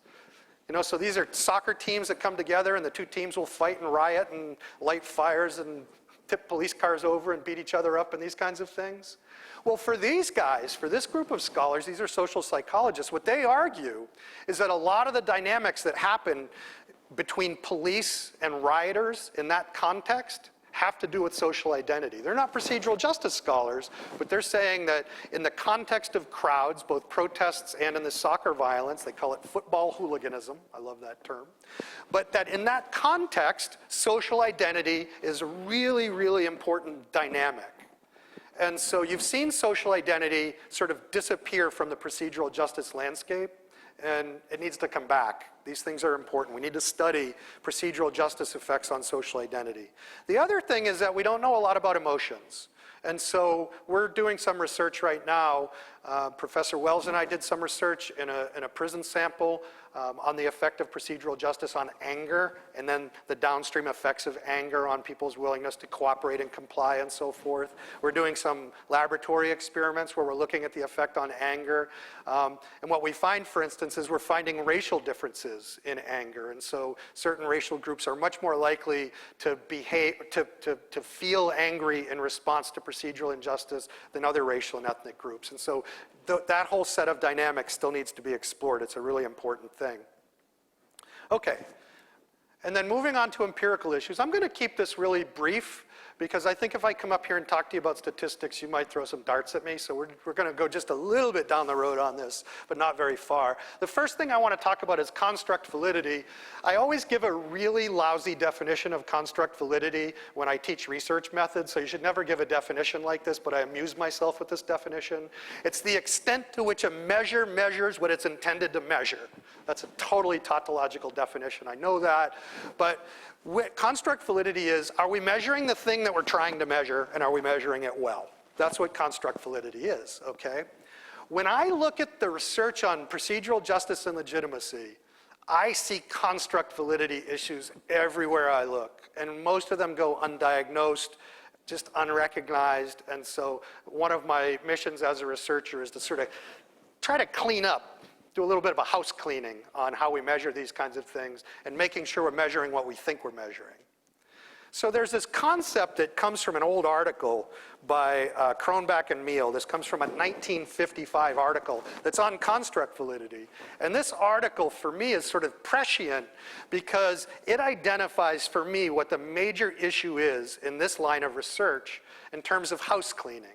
You know, so these are soccer teams that come together and the two teams will fight and riot and light fires and tip police cars over and beat each other up and these kinds of things. Well, for these guys, for this group of scholars, these are social psychologists, what they argue is that a lot of the dynamics that happen between police and rioters in that context have to do with social identity. They're not procedural justice scholars, but they're saying that in the context of crowds, both protests and in the soccer violence, they call it football hooliganism, I love that term, but that in that context, social identity is a really, really important dynamic. And so you've seen social identity sort of disappear from the procedural justice landscape, and it needs to come back. These things are important. We need to study procedural justice effects on social identity. The other thing is that we don't know a lot about emotions. And so we're doing some research right now. Professor Wells and I did some research in a prison sample on the effect of procedural justice on anger, and then the downstream effects of anger on people's willingness to cooperate and comply and so forth. We're doing some laboratory experiments where we're looking at the effect on anger. And what we find, for instance, is we're finding racial differences in anger. And so certain racial groups are much more likely to behave, to feel angry in response to procedural injustice than other racial and ethnic groups. And so that whole set of dynamics still needs to be explored. It's a really important thing. Okay, and then moving on to empirical issues. I'm going to keep this really brief because I think if I come up here and talk to you about statistics, you might throw some darts at me. So we're going to go just a little bit down the road on this, but not very far. The first thing I want to talk about is construct validity. I always give a really lousy definition of construct validity when I teach research methods, so you should never give a definition like this, but I amuse myself with this definition. It's the extent to which a measure measures what it's intended to measure. That's a totally tautological definition, I know that, but construct validity is, are we measuring the thing that we're trying to measure, and are we measuring it well? That's what construct validity is, okay? When I look at the research on procedural justice and legitimacy, I see construct validity issues everywhere I look, and most of them go undiagnosed, just unrecognized, and so one of my missions as a researcher is to sort of try to clean up, do a little bit of a house cleaning on how we measure these kinds of things and making sure we're measuring what we think we're measuring. So there's this concept that comes from an old article by Cronbach and Meehl. This comes from a 1955 article that's on construct validity. And this article for me is sort of prescient because it identifies for me what the major issue is in this line of research in terms of house cleaning.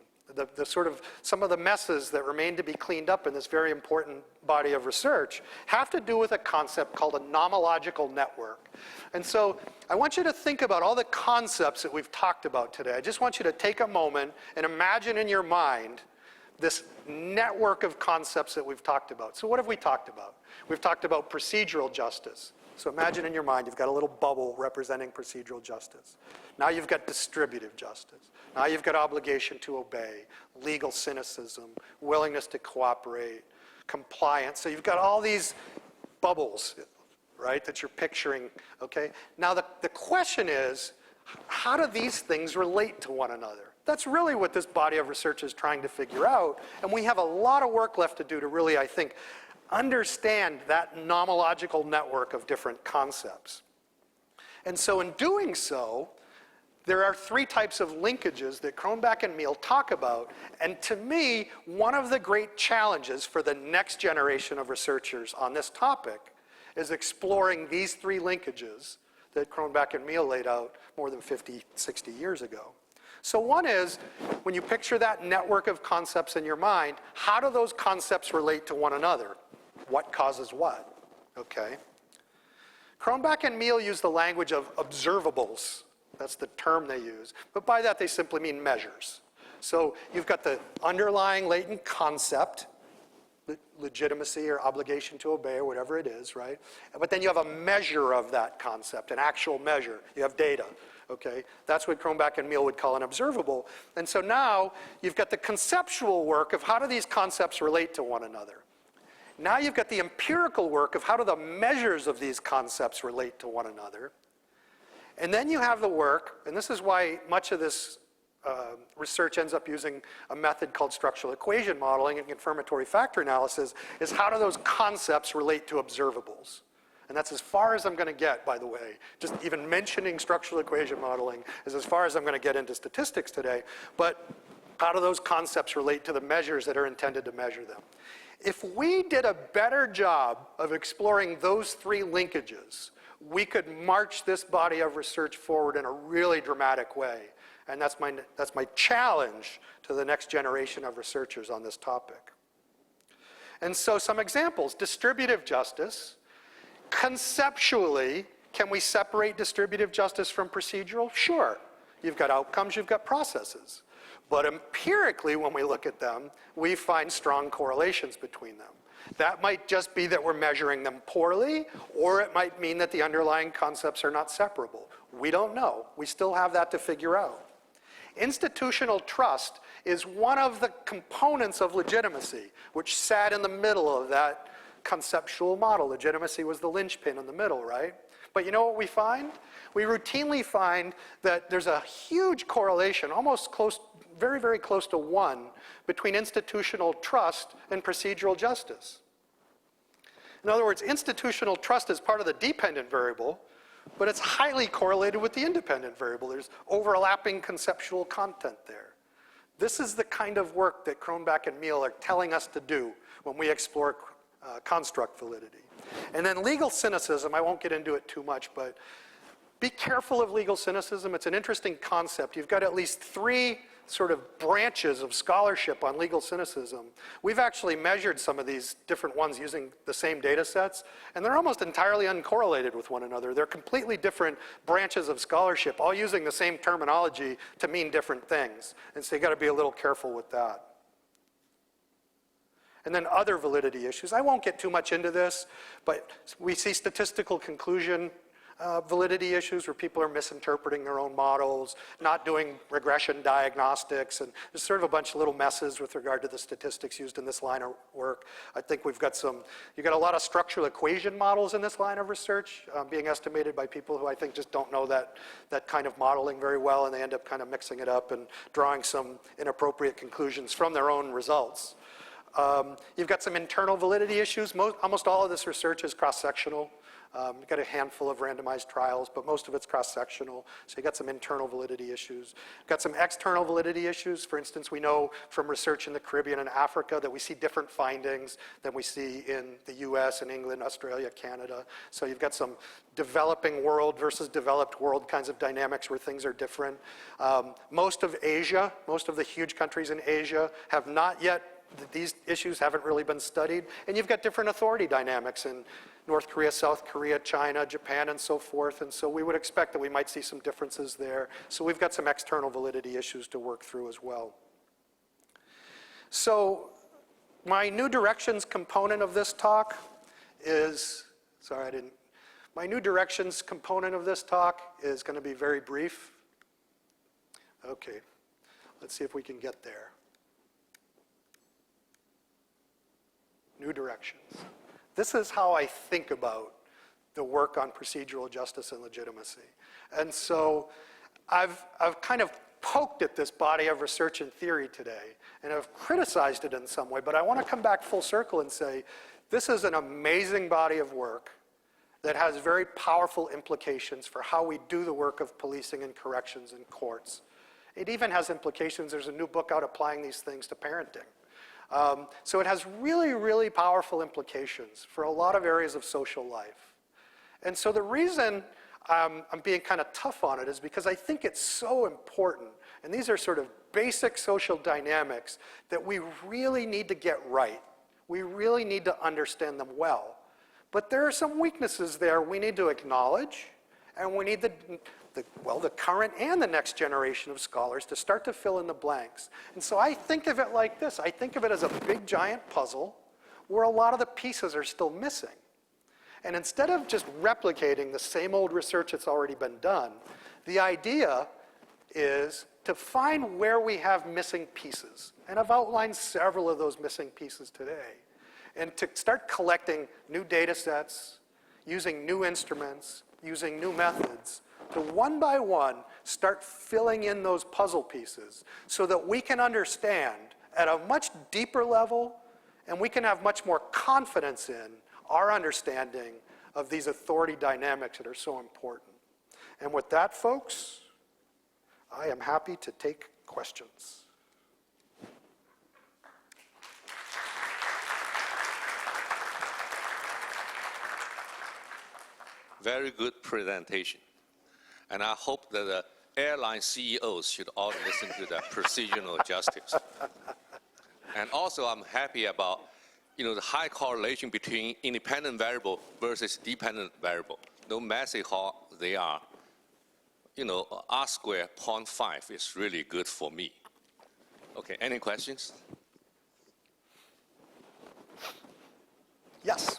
The sort of, some of the messes that remain to be cleaned up in this very important body of research have to do with a concept called a nomological network. And so I want you to think about all the concepts that we've talked about today. I just want you to take a moment and imagine in your mind this network of concepts that we've talked about. So what have we talked about? We've talked about procedural justice. So imagine in your mind you've got a little bubble representing procedural justice. Now you've got distributive justice. Now you've got obligation to obey, legal cynicism, willingness to cooperate, compliance. So you've got all these bubbles, right, that you're picturing, okay? Now the question is, how do these things relate to one another? That's really what this body of research is trying to figure out, and we have a lot of work left to do to really, I think, understand that nomological network of different concepts. And so in doing so, there are three types of linkages that Cronbach and Meehl talk about, and to me, one of the great challenges for the next generation of researchers on this topic is exploring these three linkages that Cronbach and Meehl laid out more than 50, 60 years ago. So one is, when you picture that network of concepts in your mind, how do those concepts relate to one another? What causes what, okay? Cronbach and Meehl use the language of observables. That's the term they use. But by that, they simply mean measures. So you've got the underlying latent concept, legitimacy or obligation to obey or whatever it is, right? But then you have a measure of that concept, an actual measure. You have data, okay? That's what Cronbach and Meehl would call an observable. And so now you've got the conceptual work of how do these concepts relate to one another. Now you've got the empirical work of how do the measures of these concepts relate to one another. And then you have the work, and this is why much of this research ends up using a method called structural equation modeling and confirmatory factor analysis, is how do those concepts relate to observables? And that's as far as I'm going to get, by the way. Just even mentioning structural equation modeling is as far as I'm going to get into statistics today. But how do those concepts relate to the measures that are intended to measure them? If we did a better job of exploring those three linkages, we could march this body of research forward in a really dramatic way. And that's my challenge to the next generation of researchers on this topic. And so some examples, distributive justice. Conceptually, can we separate distributive justice from procedural? Sure. You've got outcomes, you've got processes. But empirically, when we look at them, we find strong correlations between them. That might just be that we're measuring them poorly, or it might mean that the underlying concepts are not separable. We don't know. We still have that to figure out. Institutional trust is one of the components of legitimacy, which sat in the middle of that conceptual model. Legitimacy was the linchpin in the middle, right? But you know what we find? We routinely find that there's a huge correlation, almost close, very, very close to 1, between institutional trust and procedural justice. In other words, institutional trust is part of the dependent variable, but it's highly correlated with the independent variable. There's overlapping conceptual content there. This is the kind of work that Cronbach and Meehl are telling us to do when we explore construct validity. And then legal cynicism, I won't get into it too much, but be careful of legal cynicism. It's an interesting concept. You've got at least 3 sort of branches of scholarship on legal cynicism. We've actually measured some of these different ones using the same data sets, and they're almost entirely uncorrelated with one another. They're completely different branches of scholarship, all using the same terminology to mean different things. And so you got to be a little careful with that. And then other validity issues. I won't get too much into this, but we see statistical conclusion validity issues where people are misinterpreting their own models, not doing regression diagnostics, and there's sort of a bunch of little messes with regard to the statistics used in this line of work. I think we've got you got a lot of structural equation models in this line of research being estimated by people who I think just don't know that kind of modeling very well, and they end up kind of mixing it up and drawing some inappropriate conclusions from their own results. You've got some internal validity issues. Almost all of this research is cross-sectional. You've got a handful of randomized trials, but most of it's cross-sectional. So you've got some internal validity issues. You've got some external validity issues. For instance, we know from research in the Caribbean and Africa that we see different findings than we see in the US and England, Australia, Canada. So you've got some developing world versus developed world kinds of dynamics where things are different. Most of Asia, most of the huge countries in Asia have not yet, these issues haven't really been studied. And you've got different authority dynamics in North Korea, South Korea, China, Japan, and so forth. And so we would expect that we might see some differences there. So we've got some external validity issues to work through as well. So my new directions component of this talk is, my new directions component of this talk is going to be very brief. Okay, let's see if we can get there. new directions. This is how I think about the work on procedural justice and legitimacy. And so I've kind of poked at this body of research and theory today, and I've criticized it in some way, but I want to come back full circle and say, this is an amazing body of work that has very powerful implications for how we do the work of policing and corrections in courts. It even has implications. There's a new book out applying these things to parenting. So it has really, really powerful implications for a lot of areas of social life. And so the reason I'm being kind of tough on it is because I think it's so important, and these are sort of basic social dynamics that we really need to get right. We really need to understand them well. But there are some weaknesses there we need to acknowledge, and we need the current and the next generation of scholars to start to fill in the blanks. And so I think of it like this. I think of it as a big giant puzzle where a lot of the pieces are still missing. And instead of just replicating the same old research that's already been done, the idea is to find where we have missing pieces. And I've outlined several of those missing pieces today. And to start collecting new data sets, using new instruments, using new methods, to one by one start filling in those puzzle pieces so that we can understand at a much deeper level, and we can have much more confidence in our understanding of these authority dynamics that are so important. And with that, folks, I am happy to take questions. Very good presentation. And I hope that the airline CEOs should all listen to the procedural justice. And also I'm happy about the high correlation between independent variable versus dependent variable. No matter how they are, R squared 0.5 is really good for me. Okay, any questions? Yes.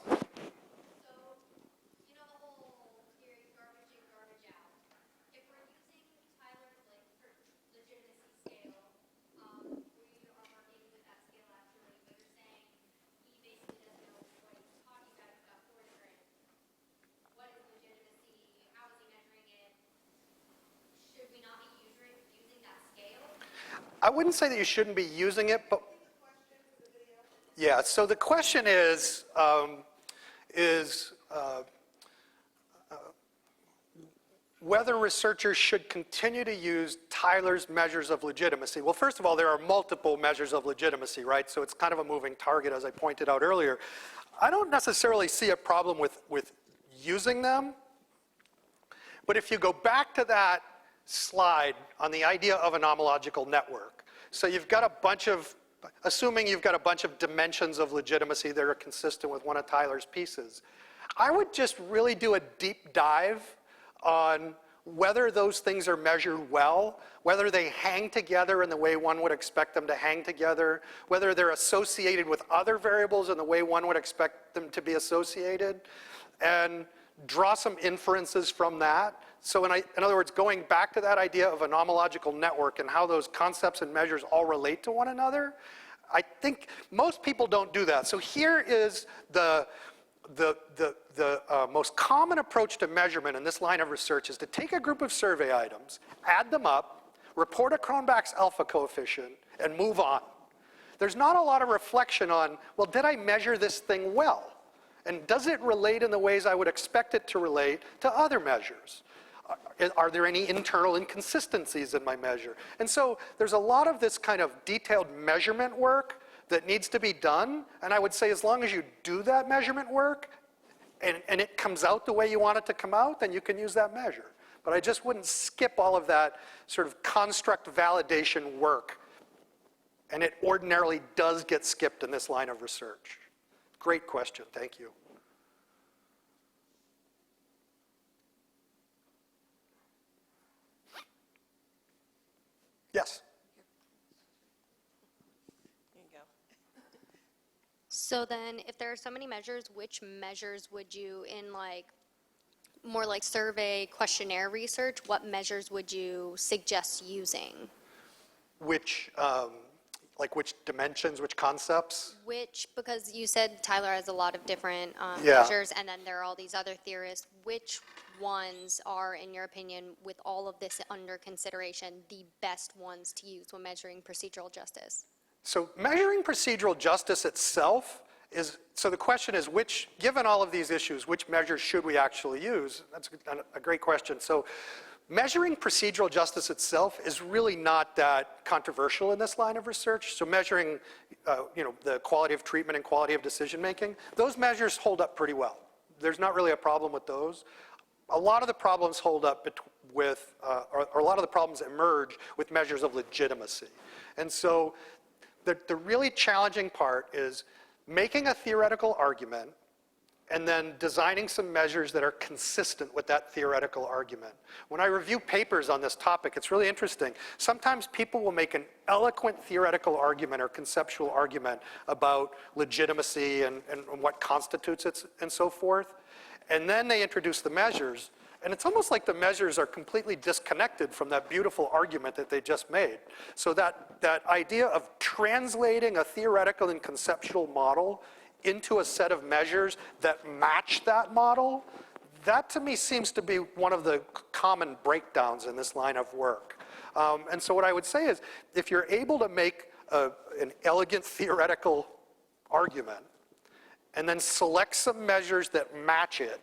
I wouldn't say that you shouldn't be using it, but yeah. So the question is whether researchers should continue to use Tyler's measures of legitimacy. Well, first of all, there are multiple measures of legitimacy, right? So it's kind of a moving target, as I pointed out earlier. I don't necessarily see a problem with using them, but if you go back to that slide on the idea of an homological network. So you've got a bunch of, assuming you've got a bunch of dimensions of legitimacy that are consistent with one of Tyler's pieces, I would just really do a deep dive on whether those things are measured well, whether they hang together in the way one would expect them to hang together, whether they're associated with other variables in the way one would expect them to be associated, and draw some inferences from that. So in other words, going back to that idea of an homological network and how those concepts and measures all relate to one another, I think most people don't do that. So here is the most common approach to measurement in this line of research is to take a group of survey items, add them up, report a Cronbach's alpha coefficient, and move on. There's not a lot of reflection on, well, did I measure this thing well? And does it relate in the ways I would expect it to relate to other measures? Are there any internal inconsistencies in my measure? And so there's a lot of this kind of detailed measurement work that needs to be done. And I would say as long as you do that measurement work and it comes out the way you want it to come out, then you can use that measure. But I just wouldn't skip all of that sort of construct validation work. And it ordinarily does get skipped in this line of research. Great question, thank you. Yes? There you go. So then, if there are so many measures, which measures would you, in more like survey, questionnaire research, what measures would you suggest using? Which, Like which dimensions, which concepts? Because you said Tyler has a lot of different Yeah. measures, and then there are all these other theorists. Which ones are, in your opinion, with all of this under consideration, the best ones to use when measuring procedural justice? So measuring procedural justice itself is, so the question is given all of these issues, which measures should we actually use? That's a great question. So measuring procedural justice itself is really not that controversial in this line of research. So measuring, the quality of treatment and quality of decision making, those measures hold up pretty well. There's not really a problem with those. A lot of the problems hold up with, or a lot of the problems emerge with measures of legitimacy. And so the really challenging part is making a theoretical argument and then designing some measures that are consistent with that theoretical argument. When I review papers on this topic, it's really interesting. Sometimes people will make an eloquent theoretical argument or conceptual argument about legitimacy and what constitutes it and so forth. And then they introduce the measures, and it's almost like the measures are completely disconnected from that beautiful argument that they just made. So that idea of translating a theoretical and conceptual model into a set of measures that match that model, that to me seems to be one of the common breakdowns in this line of work. And so what I would say is, if you're able to make an elegant theoretical argument, and then select some measures that match it,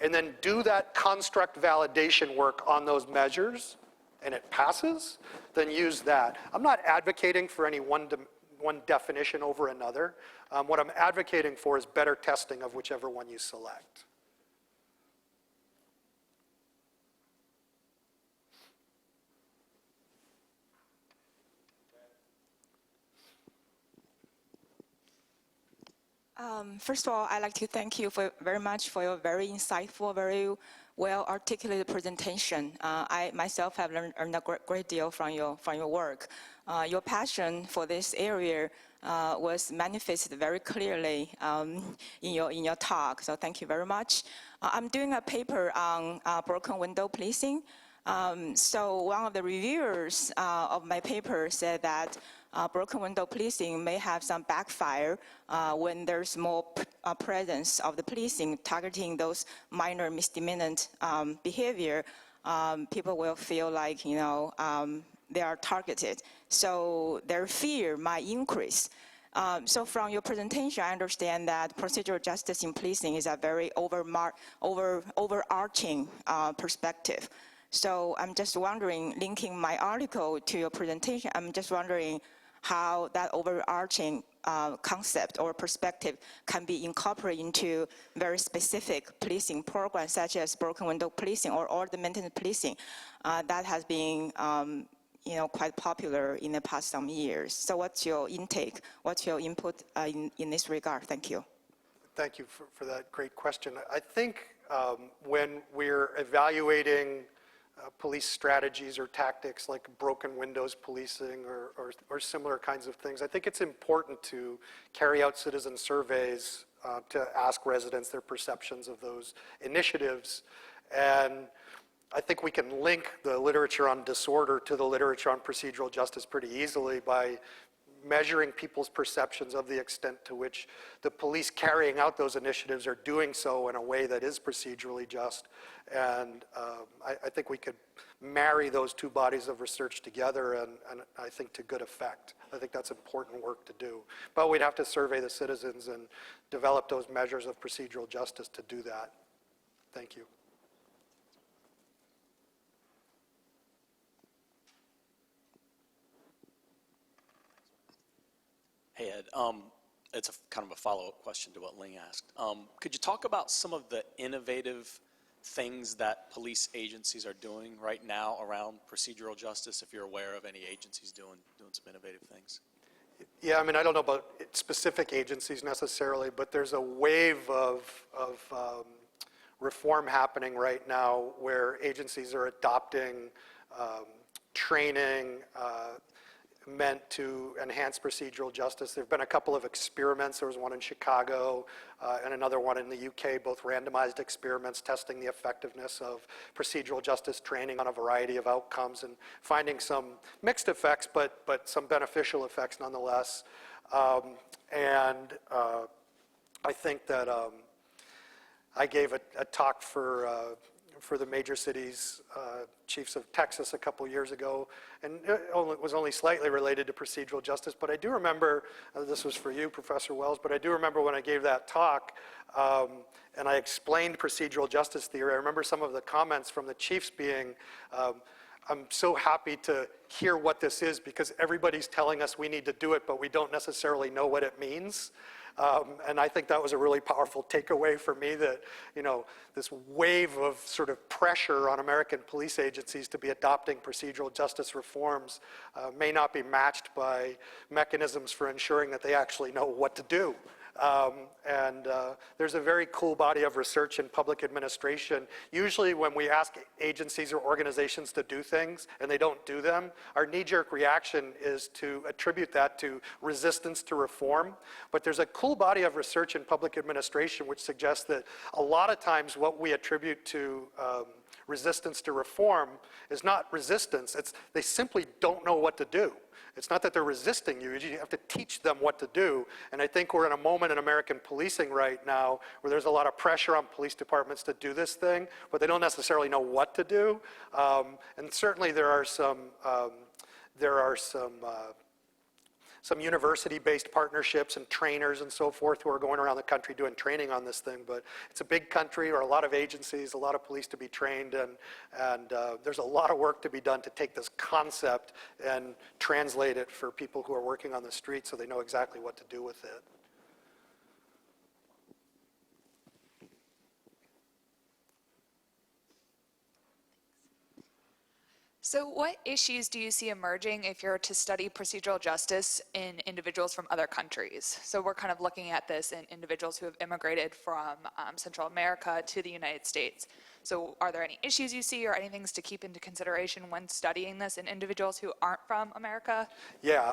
and then do that construct validation work on those measures, and it passes, then use that. I'm not advocating for any one definition over another. What I'm advocating for is better testing of whichever one you select. First of all, I'd like to thank you very much for your very insightful, very well-articulated presentation. I myself have learned a great deal from your work. Your passion for this area was manifested very clearly in your talk, so thank you very much. I'm doing a paper on broken window policing. So one of the reviewers of my paper said that broken window policing may have some backfire when there's more presence of the policing targeting those minor misdemeanant behavior. People will feel like, they are targeted. So their fear might increase. So from your presentation, I understand that procedural justice in policing is a very overarching perspective. So I'm just wondering, linking my article to your presentation, I'm just wondering how that overarching concept or perspective can be incorporated into very specific policing programs, such as broken window policing or order maintenance policing, that has been quite popular in the past some years. So what's your intake? What's your input in this regard? Thank you. Thank you for that great question. I think when we're evaluating police strategies or tactics like broken windows policing or similar kinds of things, I think it's important to carry out citizen surveys to ask residents their perceptions of those initiatives. And I think we can link the literature on disorder to the literature on procedural justice pretty easily by measuring people's perceptions of the extent to which the police carrying out those initiatives are doing so in a way that is procedurally just. And I think we could marry those two bodies of research together and I think to good effect. I think that's important work to do. But we'd have to survey the citizens and develop those measures of procedural justice to do that. Thank you. Hey, Ed. It's kind of a follow-up question to what Ling asked. Could you talk about some of the innovative things that police agencies are doing right now around procedural justice, if you're aware of any agencies doing some innovative things? Yeah, I mean, I don't know about specific agencies necessarily, but there's a wave of reform happening right now where agencies are adopting training, meant to enhance procedural justice. There have been a couple of experiments. There was one in Chicago and another one in the UK, both randomized experiments testing the effectiveness of procedural justice training on a variety of outcomes and finding some mixed effects, but some beneficial effects nonetheless. I think that I gave a talk for the major cities chiefs of Texas a couple years ago, and it was only slightly related to procedural justice, but I do remember, this was for you, Professor Wells, but I do remember when I gave that talk, and I explained procedural justice theory, I remember some of the comments from the chiefs being, I'm so happy to hear what this is because everybody's telling us we need to do it, but we don't necessarily know what it means. And I think that was a really powerful takeaway for me that, you know, this wave of sort of pressure on American police agencies to be adopting procedural justice reforms may not be matched by mechanisms for ensuring that they actually know what to do. There's a very cool body of research in public administration. Usually when we ask agencies or organizations to do things and they don't do them, our knee-jerk reaction is to attribute that to resistance to reform. But there's a cool body of research in public administration which suggests that a lot of times what we attribute to resistance to reform is not resistance, it's they simply don't know what to do. It's not that they're resisting you, you have to teach them what to do. And I think we're in a moment in American policing right now where there's a lot of pressure on police departments to do this thing, but they don't necessarily know what to do. And certainly there are some university-based partnerships and trainers and so forth who are going around the country doing training on this thing. But it's a big country, or a lot of agencies, a lot of police to be trained, and there's a lot of work to be done to take this concept and translate it for people who are working on the street so they know exactly what to do with it. So what issues do you see emerging if you're to study procedural justice in individuals from other countries? So we're kind of looking at this in individuals who have immigrated from Central America to the United States. So are there any issues you see or any things to keep into consideration when studying this in individuals who aren't from America? Yeah,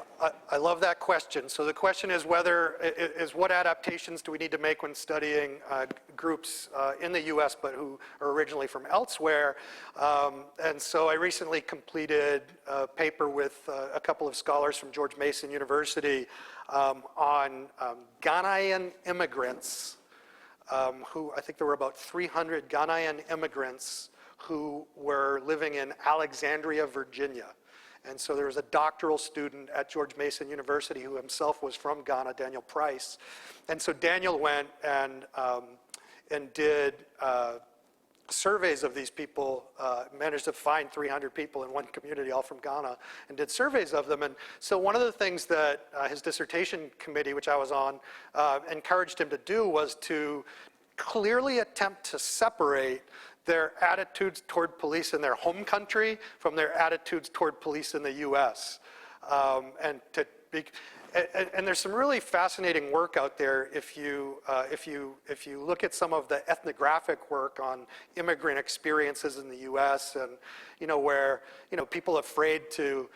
I love that question. So the question is what adaptations do we need to make when studying groups in the US but who are originally from elsewhere? And so I recently completed a paper with a couple of scholars from George Mason University on Ghanaian immigrants who, I think there were about 300 Ghanaian immigrants who were living in Alexandria, Virginia. And so there was a doctoral student at George Mason University who himself was from Ghana, Daniel Price. And so Daniel went and did surveys of these people, managed to find 300 people in one community, all from Ghana, and did surveys of them. And so one of the things that his dissertation committee, which I was on, encouraged him to do was to clearly attempt to separate their attitudes toward police in their home country from their attitudes toward police in the US. And there's some really fascinating work out there if you look at some of the ethnographic work on immigrant experiences in the U.S. and where people afraid to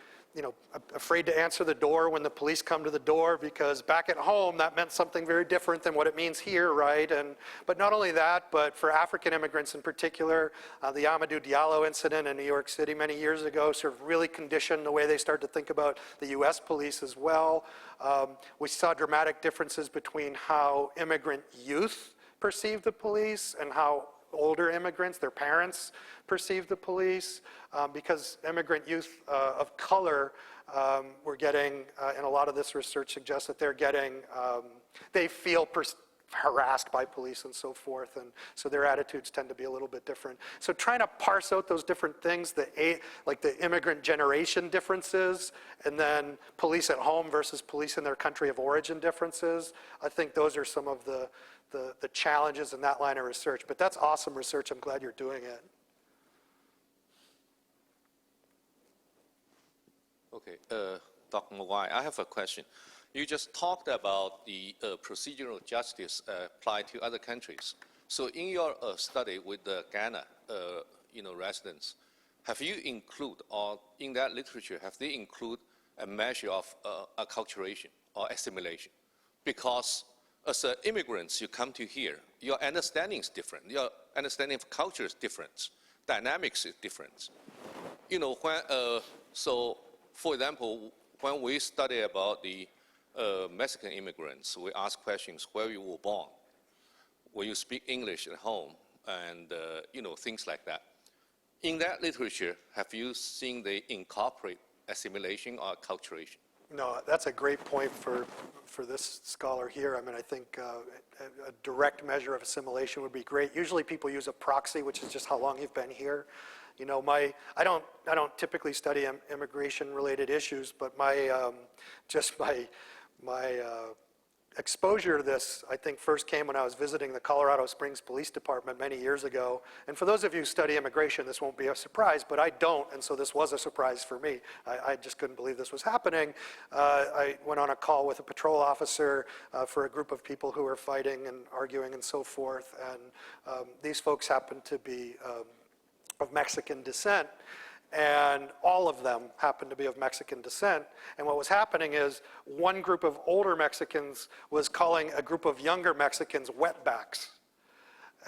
answer the door when the police come to the door because back at home that meant something very different than what it means here, right? But not only that, but for African immigrants in particular, the Amadou Diallo incident in New York City many years ago sort of really conditioned the way they started to think about the U.S. police as well. We saw dramatic differences between how immigrant youth perceived the police and how older immigrants, their parents, perceive the police, because immigrant youth of color were getting, and a lot of this research suggests that they're getting, they feel harassed by police and so forth, and so their attitudes tend to be a little bit different. So trying to parse out those different things, like the immigrant generation differences, and then police at home versus police in their country of origin differences, I think those are some of the challenges in that line of research. But that's awesome research. I'm glad you're doing it. Okay, Dr. Maguire, I have a question. You just talked about the procedural justice applied to other countries. So in your study with the Ghana residents, have you include, or in that literature, have they include a measure of acculturation or assimilation. Because as immigrants, you come to here, your understanding is different. Your understanding of culture is different. Dynamics is different. You know, so for example, when we study about the Mexican immigrants, we ask questions where you were born, where you speak English at home, and you know, things like that. In that literature, have you seen they incorporate assimilation or acculturation? No, that's a great point for this scholar here. I mean, I think a direct measure of assimilation would be great. Usually people use a proxy, which is just how long you've been here. You know, I don't typically study immigration-related issues, but my exposure to this, I think, first came when I was visiting the Colorado Springs Police Department many years ago. And for those of you who study immigration, this won't be a surprise, but I don't, and so this was a surprise for me. I just couldn't believe this was happening. I went on a call with a patrol officer for a group of people who were fighting and arguing and so forth, and these folks happened to be of Mexican descent. And all of them happened to be of Mexican descent. And what was happening is one group of older Mexicans was calling a group of younger Mexicans wetbacks.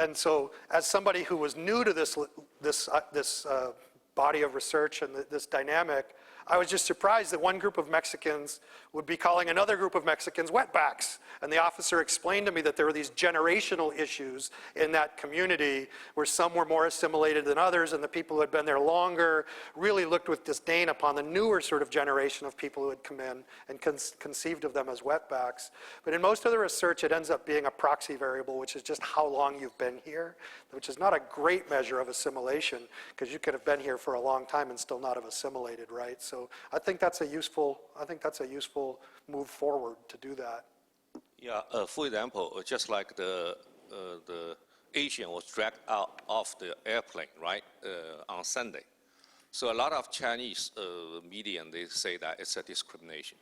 And so as somebody who was new to this body of research and this dynamic, I was just surprised that one group of Mexicans would be calling another group of Mexicans wetbacks. And the officer explained to me that there were these generational issues in that community where some were more assimilated than others, and the people who had been there longer really looked with disdain upon the newer sort of generation of people who had come in and conceived of them as wetbacks. But in most of the research, it ends up being a proxy variable, which is just how long you've been here, which is not a great measure of assimilation, because you could have been here for a long time and still not have assimilated, right? So I think that's a useful move forward to do that. Yeah, for example, just like the Asian was dragged out of the airplane, right, on Sunday. So a lot of Chinese media, they say that it's a discrimination.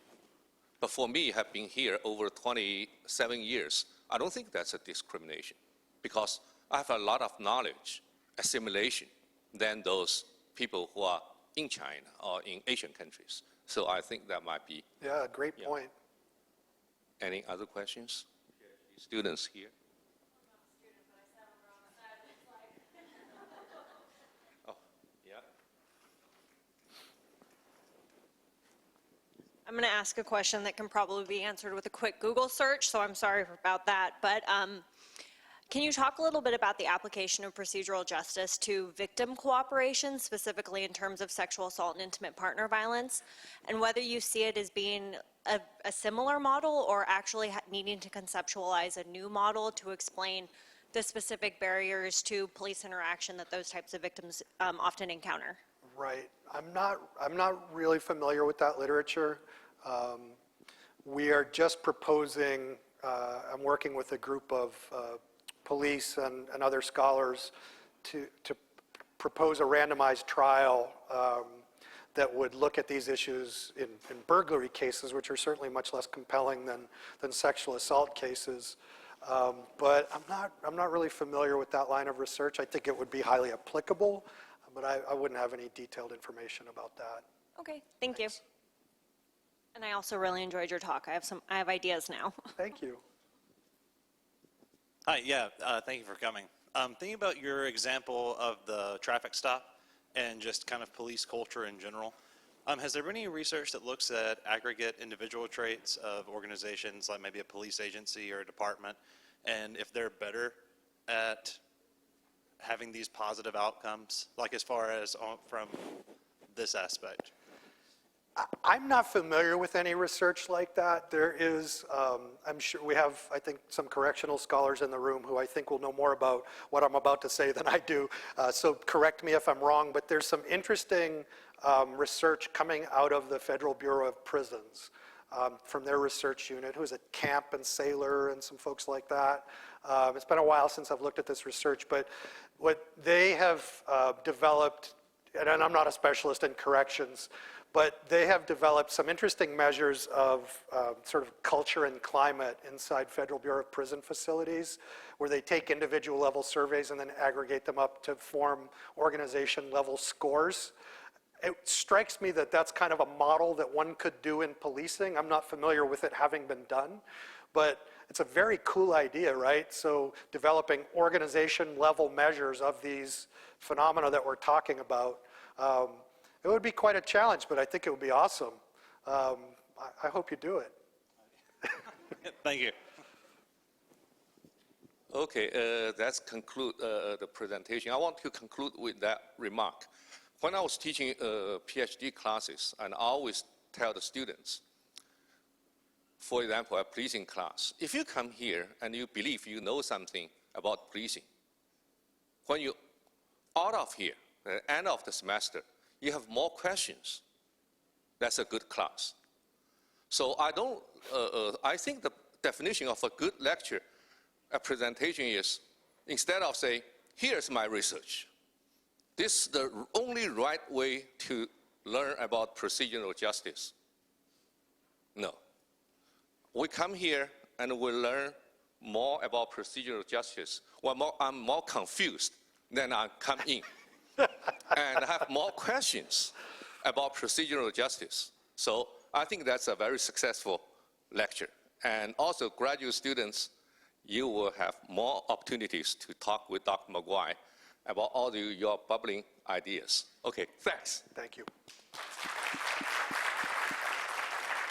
But for me, have been here over 27 years, I don't think that's a discrimination, because I have a lot of knowledge, assimilation, than those people who are in China or in Asian countries. So I think that might be. Yeah, great point. Any other questions? Students here? Oh, yeah. I'm going to ask a question that can probably be answered with a quick Google search, so I'm sorry about that. But can you talk a little bit about the application of procedural justice to victim cooperation, specifically in terms of sexual assault and intimate partner violence, and whether you see it as being a similar model or actually needing to conceptualize a new model to explain the specific barriers to police interaction that those types of victims often encounter? Right. I'm not really familiar with that literature. We are just proposing, I'm working with a group of police and other scholars to propose a randomized trial that would look at these issues in burglary cases, which are certainly much less compelling than sexual assault cases. But I'm not really familiar with that line of research. I think it would be highly applicable, but I wouldn't have any detailed information about that. Okay, thank you. And I also really enjoyed your talk. I have ideas now. Thank you. Hi, yeah, thank you for coming. Thinking about your example of the traffic stop and just kind of police culture in general, has there been any research that looks at aggregate individual traits of organizations like maybe a police agency or a department, and if they're better at having these positive outcomes, like as far as from this aspect? I'm not familiar with any research like that. There is, I'm sure we have, I think, some correctional scholars in the room who I think will know more about what I'm about to say than I do. So correct me if I'm wrong, but there's some interesting research coming out of the Federal Bureau of Prisons from their research unit, who's at Camp and Sailor and some folks like that. It's been a while since I've looked at this research, but what they have developed, and I'm not a specialist in corrections, but they have developed some interesting measures of sort of culture and climate inside Federal Bureau of Prison facilities, where they take individual level surveys and then aggregate them up to form organization level scores. It strikes me that that's kind of a model that one could do in policing. I'm not familiar with it having been done, but it's a very cool idea, right? So developing organization-level measures of these phenomena that we're talking about. It would be quite a challenge, but I think it would be awesome. I hope you do it. Thank you. Okay, that's conclude the presentation. I want to conclude with that remark. When I was teaching PhD classes, and I always tell the students, for example, a policing class, if you come here and you believe you know something about policing, when you out of here, at the end of the semester, you have more questions. That's a good class. So I think the definition of a good lecture, a presentation is, instead of saying, here's my research, this is the only right way to learn about procedural justice. No. We come here and we learn more about procedural justice. Well, I'm more confused than I come in. And have more questions about procedural justice. So I think that's a very successful lecture. And also, graduate students, you will have more opportunities to talk with Dr. Maguire about all your bubbling ideas. Okay, thanks. Thank you.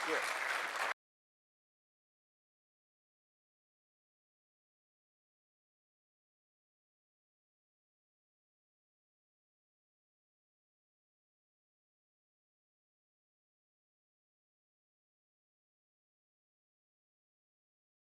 Here.